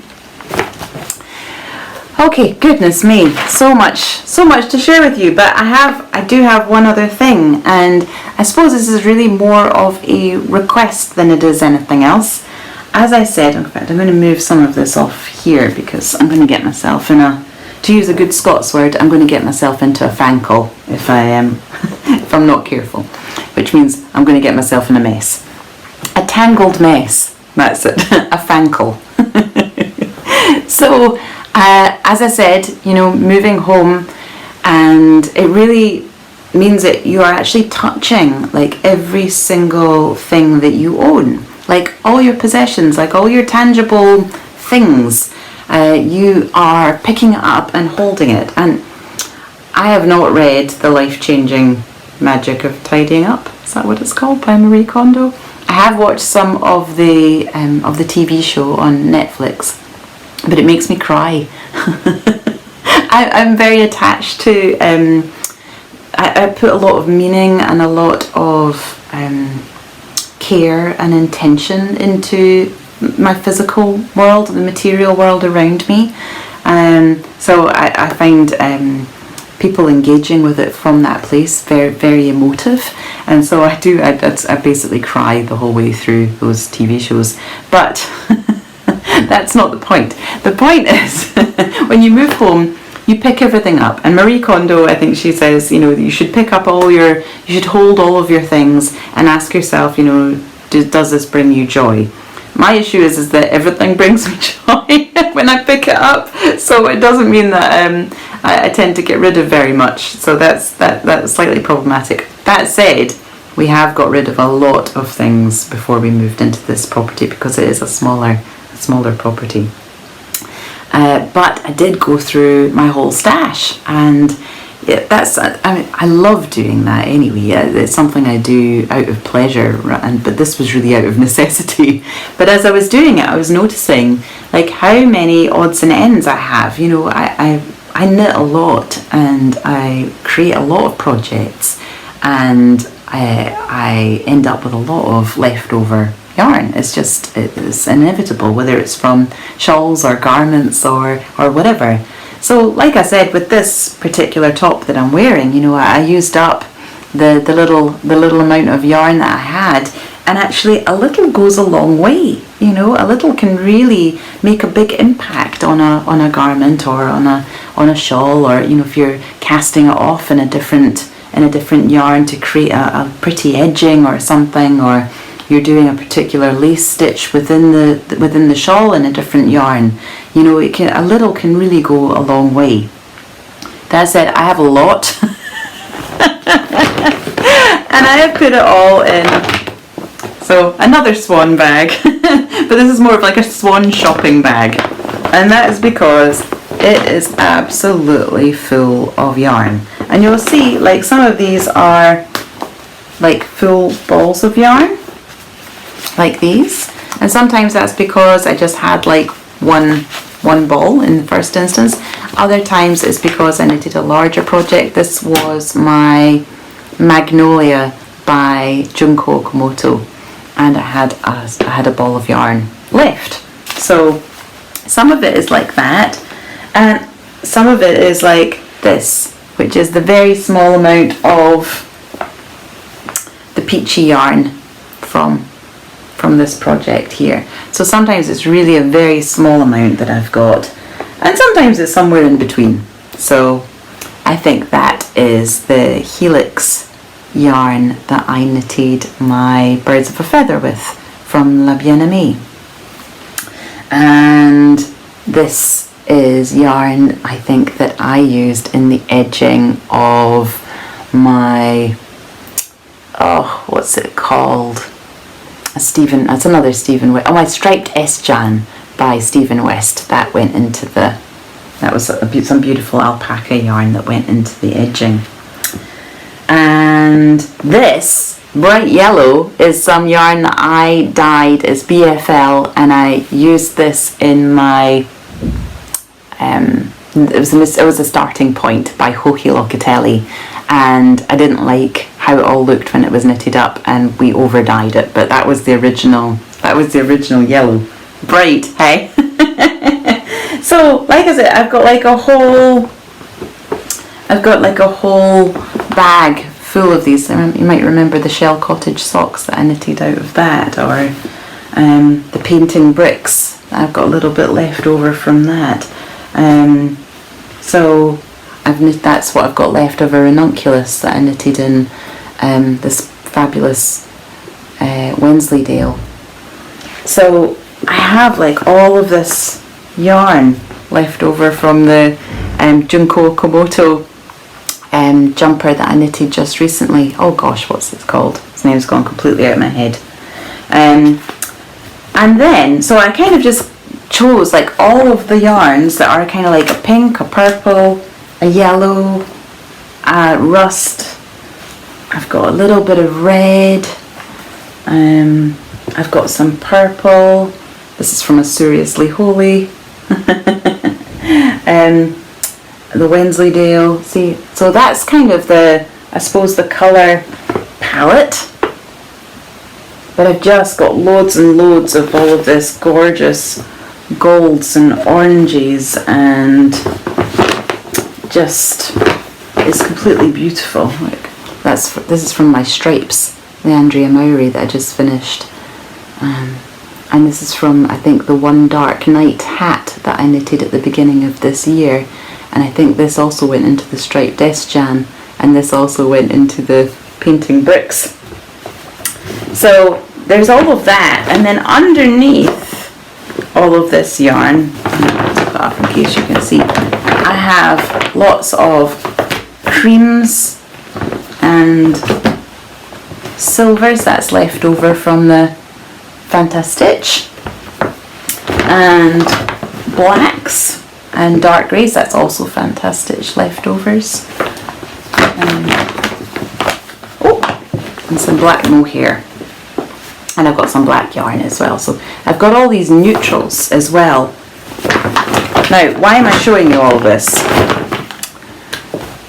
Okay, goodness me, so much to share with you, but I do have one other thing, and I suppose this is really more of a request than it is anything else. As I said, in fact, I'm going to move some of this off here because I'm going to get myself in to use a good Scots word, I'm going to get myself into a fankle if if I'm not careful, which means I'm going to get myself in a mess. A tangled mess, that's it, a fankle. So, as I said, moving home, and it really means that you are actually touching like every single thing that you own, like all your possessions, like all your tangible things. You are picking it up and holding it, and I have not read The Life-Changing Magic of Tidying Up, is that what it's called, by Marie Kondo? I have watched some of the TV show on Netflix, but it makes me cry. I'm very attached to, I put a lot of meaning and a lot of care and intention into my physical world, the material world around me. So I find people engaging with it from that place very, very emotive, and so I basically cry the whole way through those TV shows, but that's not the point. The point is, when you move home, you pick everything up, and Marie Kondo, I think she says, you should pick up you should hold all of your things and ask yourself, does this bring you joy? My issue is that everything brings me joy when I pick it up, so it doesn't mean that I tend to get rid of very much, so that's slightly problematic. That said, we have got rid of a lot of things before we moved into this property because it is a smaller property. But I did go through my whole stash, and I love doing that anyway. It's something I do out of pleasure, but this was really out of necessity. But as I was doing it, I was noticing like how many odds and ends I have. I knit a lot, and I create a lot of projects, and I end up with a lot of leftover yarn. It's inevitable, whether it's from shawls or garments or whatever. So like I said, with this particular top that I'm wearing, you know, I used up the little amount of yarn that I had, and actually a little goes a long way. You know, a little can really make a big impact on a garment or on a shawl, or you know, if you're casting it off in a different yarn to create a pretty edging or something, or you're doing a particular lace stitch within the shawl in a different yarn. You know, a little can really go a long way. That said, I have a lot. And I have put it all in, so another Swan Bag, but this is more of like a Swan shopping bag, and that is because it is absolutely full of yarn. And you'll see, like, some of these are like full balls of yarn, like these, and sometimes that's because I just had like one ball in the first instance. Other times it's because I knitted a larger project. This was my Magnolia by Junko Komoto, and I had a ball of yarn left. So some of it is like that, and some of it is like this, which is the very small amount of the Peachy yarn from this project here. So sometimes it's really a very small amount that I've got, and sometimes it's somewhere in between. So I think that is the Helix yarn that I knitted my Birds of a Feather with from La Bien-Aimée. And this is yarn, I think, that I used in the edging of my, what's it called? That's another Stephen West. Oh, my Striped S-Jan by Stephen West. That went into that was some beautiful alpaca yarn that went into the edging. And this bright yellow is some yarn that I dyed as BFL, and I used this in my it was a starting point by Hoki Locatelli, and I didn't like how it all looked when it was knitted up, and we over dyed it, but that was the original yellow. Bright, hey? So like I said, I've got like a whole bag full of these. You might remember the shell cottage socks that I knitted out of that, or the painting bricks. I've got a little bit left over from that. So that's what I've got left of a ranunculus that I knitted in this fabulous Wensleydale. So I have like all of this yarn left over from the Junko Komoto jumper that I knitted just recently. Oh gosh, what's it called? Its name's gone completely out of my head. And then, so I kind of just chose like all of the yarns that are kind of like a pink, a purple, a yellow, rust. I've got a little bit of red. I've got some purple. This is from a Seriously Holy. The Wensleydale. See, so that's kind of I suppose the colour palette. But I've just got loads and loads of all of this gorgeous golds and oranges, and just it's completely beautiful. Like this is from my Stripes, the Andrea Mowry that I just finished, and this is from, I think, the One Dark Night hat that I knitted at the beginning of this year, and I think this also went into the Striped S-Jan, and this also went into the painting bricks. So there's all of that, and then underneath all of this yarn, I'll take it off in case you can see, I have lots of creams and silvers that's left over from the Fantastitch, and blacks and dark greys, that's also Fantastitch leftovers, and some black mohair. And I've got some black yarn as well. So I've got all these neutrals as well. Now, why am I showing you all this?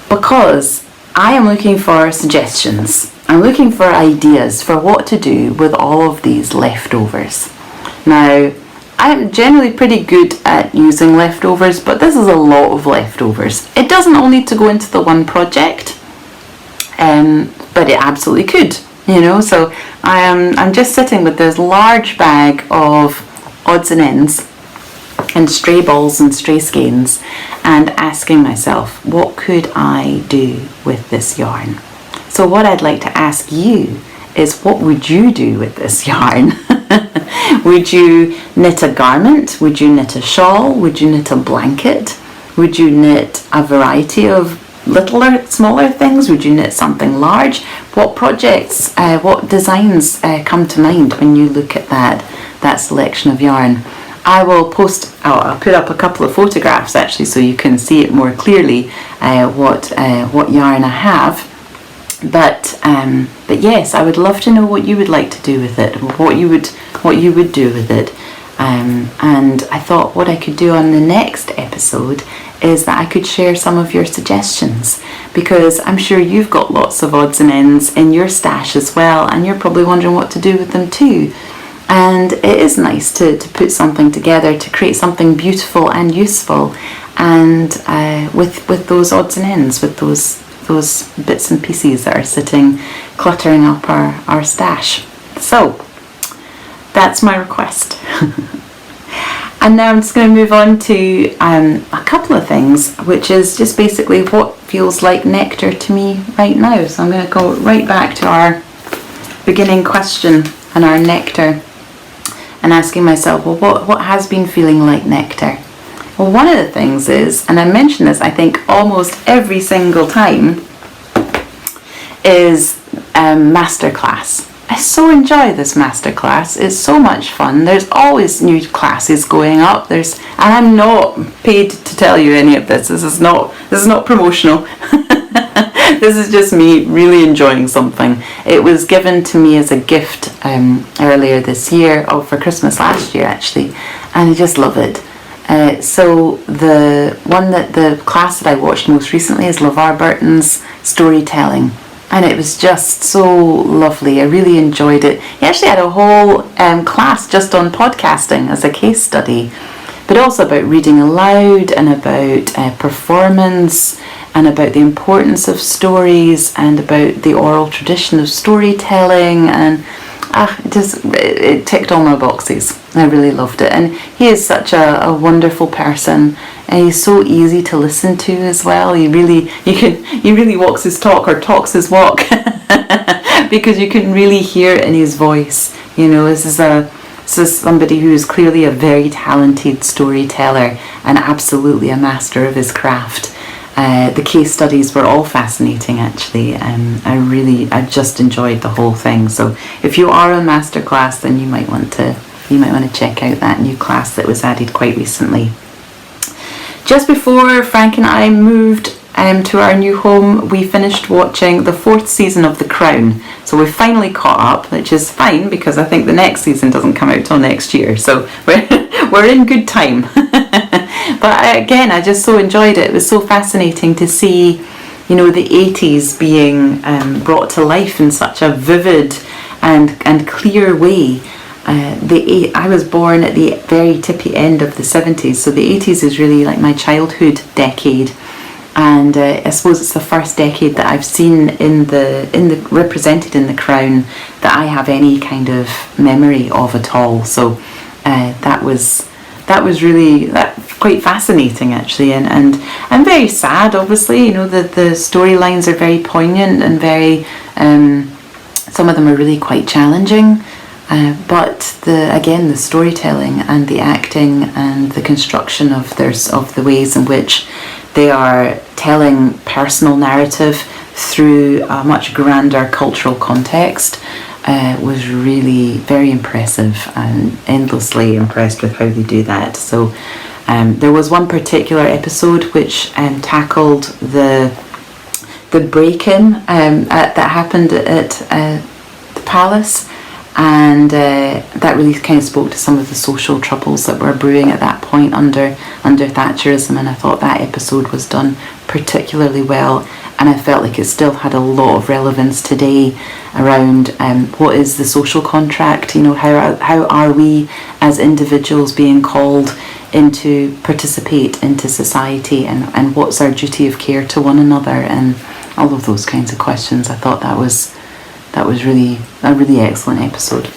Because I am looking for suggestions. I'm looking for ideas for what to do with all of these leftovers. Now, I'm generally pretty good at using leftovers, but this is a lot of leftovers. It doesn't all need to go into the one project, but it absolutely could, you know. So I'm just sitting with this large bag of odds and ends and stray balls and stray skeins and asking myself, what could I do with this yarn? So what I'd like to ask you is, what would you do with this yarn? Would you knit a garment? Would you knit a shawl? Would you knit a blanket? Would you knit a variety of littler, smaller things? Would you knit something large? What projects, what designs come to mind when you look at that selection of yarn? I'll put up a couple of photographs actually, so you can see it more clearly what yarn I have. But yes, I would love to know what you would like to do with it, what you would do with it. And I thought what I could do on the next episode is that I could share some of your suggestions, because I'm sure you've got lots of odds and ends in your stash as well, and you're probably wondering what to do with them too. And it is nice to put something together to create something beautiful and useful, and with those odds and ends, with those bits and pieces that are sitting cluttering up our stash. So that's my request. And now I'm just going to move on to a couple of things, which is just basically what feels like nectar to me right now. So I'm going to go right back to our beginning question and our nectar, and asking myself, well, what has been feeling like nectar? Well, one of the things is, and I mention this I think almost every single time, is masterclass. I so enjoy this masterclass. It's so much fun. There's always new classes going up. And I'm not paid to tell you any of this. This is not promotional. This is just me really enjoying something. It was given to me as a gift earlier this year, or for Christmas last year actually, and I just love it. So the class that I watched most recently is LeVar Burton's storytelling, and it was just so lovely. I really enjoyed it. He actually had a whole class just on podcasting as a case study, but also about reading aloud and about performance and about the importance of stories and about the oral tradition of storytelling, and it ticked all my boxes. I really loved it, and he is such a wonderful person, and he's so easy to listen to as well. He really walks his talk or talks his walk because you can really hear it in his voice. You know, this is somebody who is clearly a very talented storyteller and absolutely a master of his craft. The case studies were all fascinating actually, and I just enjoyed the whole thing. So if you are a masterclass, then you might want to check out that new class that was added quite recently. Just before Frank and I moved to our new home, we finished watching the 4th season of The Crown. So we've finally caught up, which is fine because I think the next season doesn't come out till next year. So we're in good time. But again, I just so enjoyed it. It was so fascinating to see, you know, the 80s being brought to life in such a vivid and clear way. I was born at the very tippy end of the 70s, so the 80s is really like my childhood decade, and I suppose it's the first decade that I've seen in the represented in The Crown that I have any kind of memory of at all. So that was really quite fascinating actually, and very sad obviously. You know, the storylines are very poignant and very some of them are really quite challenging. But the storytelling and the acting and the construction of the ways in which they are telling personal narrative through a much grander cultural context was really very impressive, and endlessly impressed with how they do that. So there was one particular episode which tackled the break-in that happened at the palace. and that really kind of spoke to some of the social troubles that were brewing at that point under Thatcherism, and I thought that episode was done particularly well, and I felt like it still had a lot of relevance today around what is the social contract, how are we as individuals being called into participate into society, and what's our duty of care to one another, and all of those kinds of questions. I thought that was really a really excellent episode.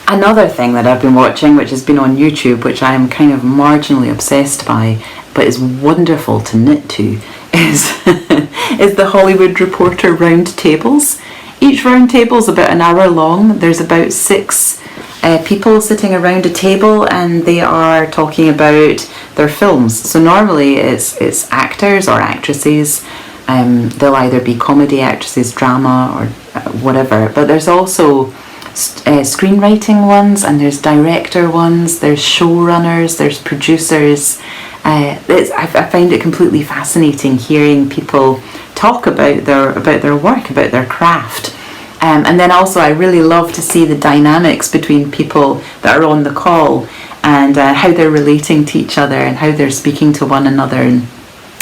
Another thing that I've been watching, which has been on YouTube, which I am kind of marginally obsessed by, but is wonderful to knit to, is the Hollywood Reporter round tables. Each round table is about an hour long. There's about 6 people sitting around a table, and they are talking about their films. So normally it's actors or actresses. They'll either be comedy actresses, drama, or whatever. But there's also screenwriting ones, and there's director ones, there's showrunners, there's producers. I find it completely fascinating hearing people talk about their work, about their craft. And then also I really love to see the dynamics between people that are on the call, and how they're relating to each other and how they're speaking to one another. And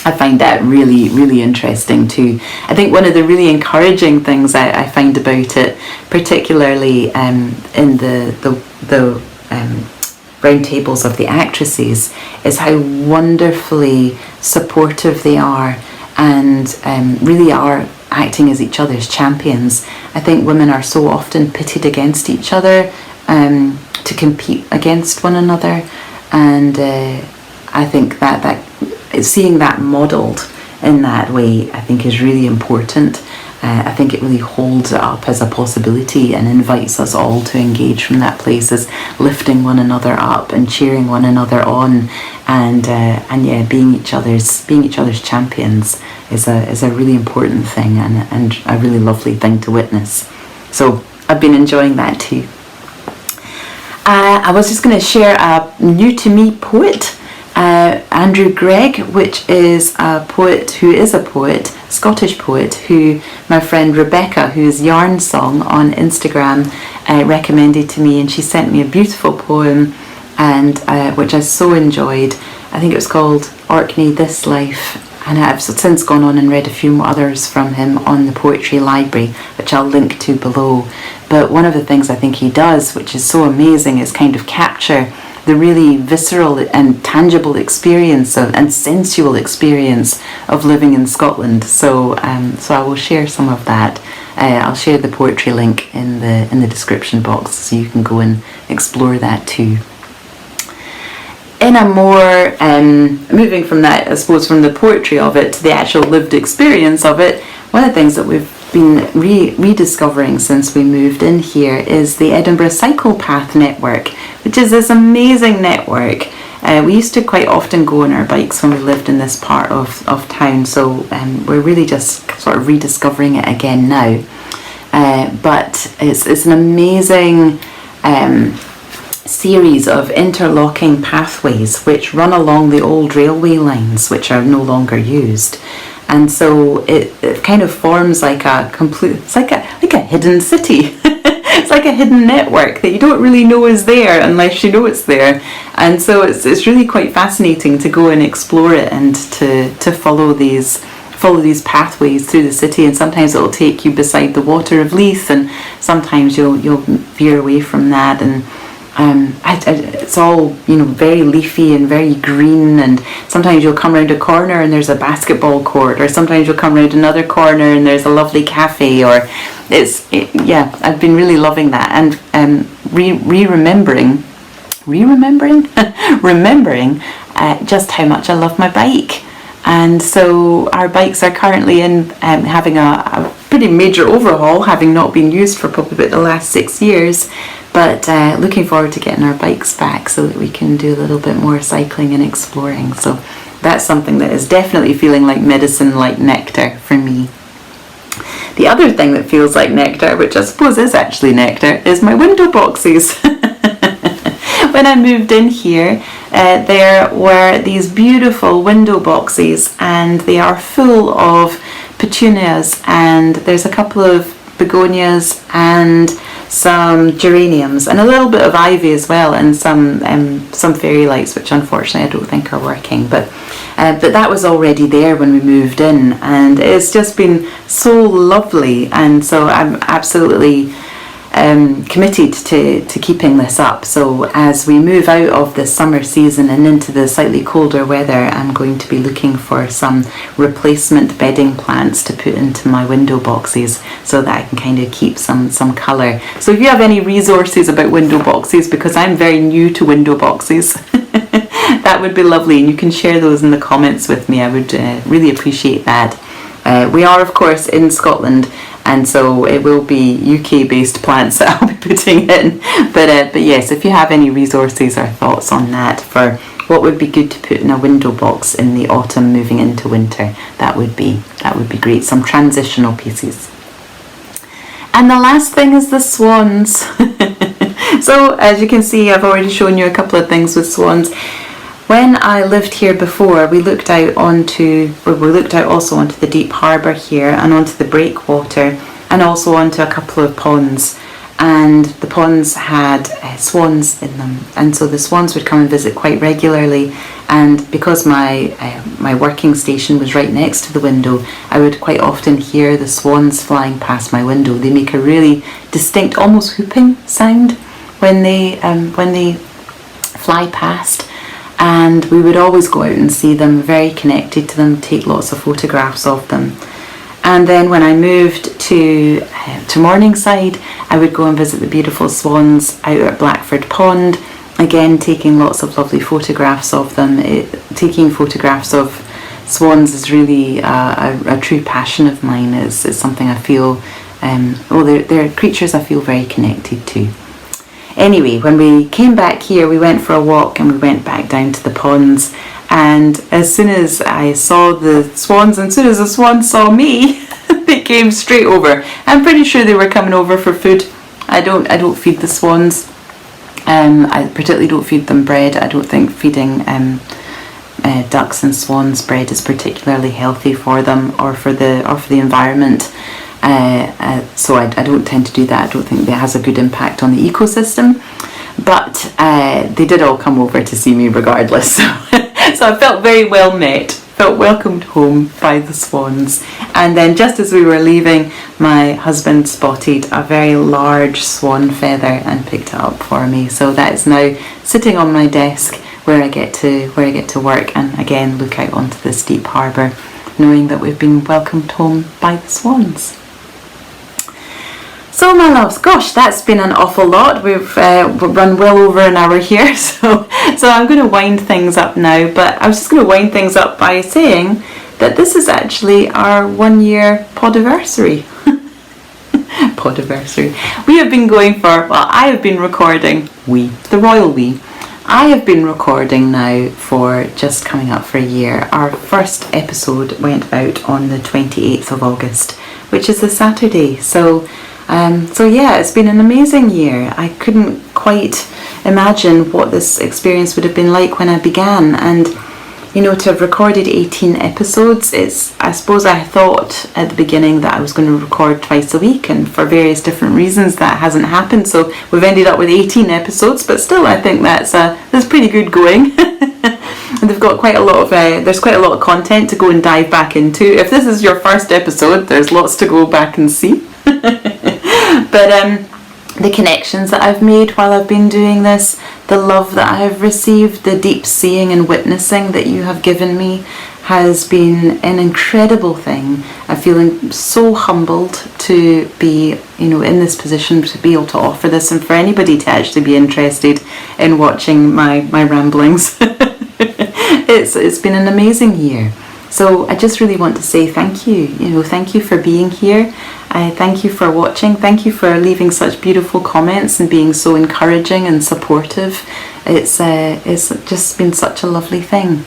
I find that really, really interesting too. I think one of the really encouraging things I find about it, particularly in the round tables of the actresses, is how wonderfully supportive they are, and really are acting as each other's champions. I think women are so often pitted against each other to compete against one another, and I think that seeing that modelled in that way, I think, is really important. I think it really holds it up as a possibility and invites us all to engage from that place as lifting one another up and cheering one another on, and being each other's champions is a really important thing, and a really lovely thing to witness. So I've been enjoying that too. I was just going to share a new to me poet, Andrew Gregg, which is a poet, Scottish poet, who my friend Rebecca, who is Yarn Song on Instagram, recommended to me, and she sent me a beautiful poem, and which I so enjoyed. I think it was called Orkney This Life, and I've since gone on and read a few others from him on the Poetry Library, which I'll link to below. But one of the things I think he does, which is so amazing, is kind of capture the really visceral and tangible experience and sensual experience of living in Scotland. So I will share some of that. I'll share the poetry link in the description box, so you can go and explore that too. In a more, moving from that, I suppose, from the poetry of it to the actual lived experience of it, one of the things that we've been rediscovering since we moved in here is the Edinburgh Cycle Path Network, which is this amazing network. We used to quite often go on our bikes when we lived in this part of town, so we're really just sort of rediscovering it again now. But it's an amazing series of interlocking pathways which run along the old railway lines, which are no longer used. And so it kind of forms like it's like a hidden city. It's like a hidden network that you don't really know is there unless you know it's there. And so it's really quite fascinating to go and explore it, and to follow these pathways through the city. And sometimes it'll take you beside the water of Leith, and sometimes you'll veer away from that, and it's all very leafy and very green, and sometimes you'll come around a corner and there's a basketball court, or sometimes you'll come around another corner and there's a lovely cafe, or I've been really loving that, and remembering just how much I love my bike. And so our bikes are currently having a pretty major overhaul, having not been used for probably about the last 6 years, but looking forward to getting our bikes back so that we can do a little bit more cycling and exploring. So that's something that is definitely feeling like medicine, like nectar for me. The other thing that feels like nectar, which I suppose is actually nectar, is my window boxes. When I moved in here, there were these beautiful window boxes, and they are full of petunias, and there's a couple of begonias and some geraniums, and a little bit of ivy as well, and some fairy lights, which unfortunately I don't think are working. But that was already there when we moved in, and it's just been so lovely. And so I'm absolutely committed to keeping this up. So as we move out of the summer season and into the slightly colder weather, I'm going to be looking for some replacement bedding plants to put into my window boxes so that I can kind of keep some colour. So if you have any resources about window boxes, because I'm very new to window boxes, that would be lovely, and you can share those in the comments with me. I would really appreciate that. We are, of course, in Scotland, and so it will be UK based plants that I'll be putting in. But yes, if you have any resources or thoughts on that for what would be good to put in a window box in the autumn moving into winter, that would be great. Some transitional pieces. And the last thing is the swans. So as you can see, I've already shown you a couple of things with swans. When I lived here before, we looked out also onto the deep harbour here, and onto the breakwater, and also onto a couple of ponds. And the ponds had swans in them, and so the swans would come and visit quite regularly. And because my working station was right next to the window, I would quite often hear the swans flying past my window. They make a really distinct, almost whooping sound when they fly past. And we would always go out and see them, very connected to them, take lots of photographs of them. And then when I moved to Morningside, I would go and visit the beautiful swans out at Blackford Pond, again taking lots of lovely photographs of them. Taking photographs of swans is really a true passion of mine. It's something I feel, they're creatures I feel very connected to. Anyway, when we came back here, we went for a walk and we went back down to the ponds. And as soon as I saw the swans, and as soon as the swans saw me, they came straight over. I'm pretty sure they were coming over for food. I don't feed the swans. I particularly don't feed them bread. I don't think feeding ducks and swans bread is particularly healthy for them or for the environment. So I don't tend to do that. I don't think that has a good impact on the ecosystem. But they did all come over to see me regardless. So I felt very well met, felt welcomed home by the swans. And then just as we were leaving, my husband spotted a very large swan feather and picked it up for me. So that is now sitting on my desk where I get to work and again look out onto this deep harbour, knowing that we've been welcomed home by the swans. So my loves, gosh, that's been an awful lot. We've run well over an hour here, so I'm going to wind things up now. But I was just going to wind things up by saying that this is actually our 1 year podiversary. Podiversary. We have been going for, well, I have been recording, the royal we. I have been recording now for just coming up for a year. Our first episode went out on the 28th of August, which is a Saturday. So yeah, it's been an amazing year. I couldn't quite imagine what this experience would have been like when I began, and you know, to have recorded 18 episodes, I suppose I thought at the beginning that I was going to record twice a week, and for various different reasons that hasn't happened, so we've ended up with 18 episodes, but still I think that's pretty good going. And they've got quite a lot of there's quite a lot of content to go and dive back into. If this is your first episode, there's lots to go back and see. But the connections that I've made while I've been doing this, the love that I have received, the deep seeing and witnessing that you have given me has been an incredible thing. I'm feeling so humbled to be, you know, in this position to be able to offer this, and for anybody to actually be interested in watching my ramblings. It's been an amazing year. So I just really want to say thank you. You know, thank you for being here. Thank you for watching. Thank you for leaving such beautiful comments and being so encouraging and supportive. It's just been such a lovely thing.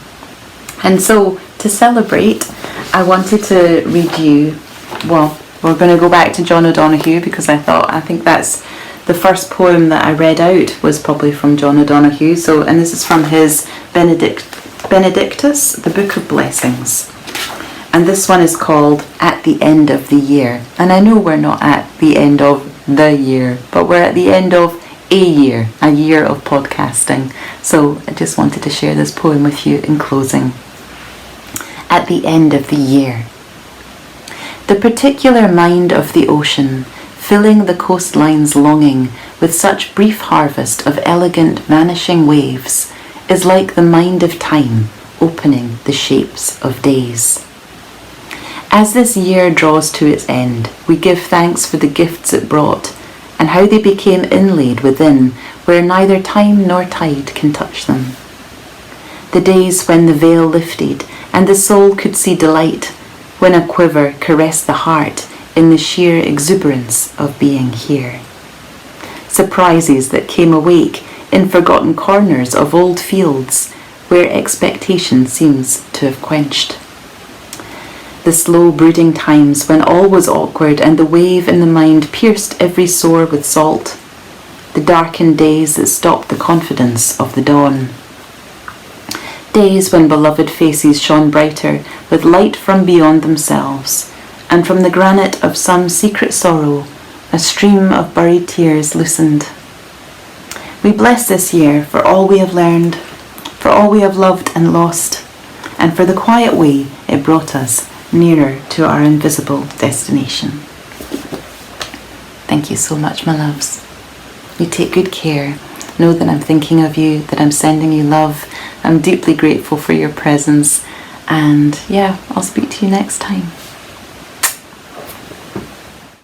And so to celebrate, I wanted to read you, well, we're going to go back to John O'Donoghue, because I think that's the first poem that I read out was probably from John O'Donoghue. So, and this is from his Benedictus, the Book of Blessings. And this one is called At the End of the Year. And I know we're not at the end of the year, but we're at the end of a year of podcasting. So I just wanted to share this poem with you in closing. At the end of the year. The particular mind of the ocean, filling the coastlines longing with such brief harvest of elegant vanishing waves, is like the mind of time opening the shapes of days. As this year draws to its end, we give thanks for the gifts it brought, and how they became inlaid within, where neither time nor tide can touch them. The days when the veil lifted, and the soul could see delight, when a quiver caressed the heart in the sheer exuberance of being here. Surprises that came awake in forgotten corners of old fields, where expectation seems to have quenched. The slow brooding times when all was awkward and the wave in the mind pierced every sore with salt. The darkened days that stopped the confidence of the dawn. Days when beloved faces shone brighter with light from beyond themselves, and from the granite of some secret sorrow, a stream of buried tears loosened. We bless this year for all we have learned, for all we have loved and lost, and for the quiet way it brought us nearer to our invisible destination. Thank you so much, my loves. You take good care. Know that I'm thinking of you, that I'm sending you love. I'm deeply grateful for your presence. And yeah, I'll speak to you next time.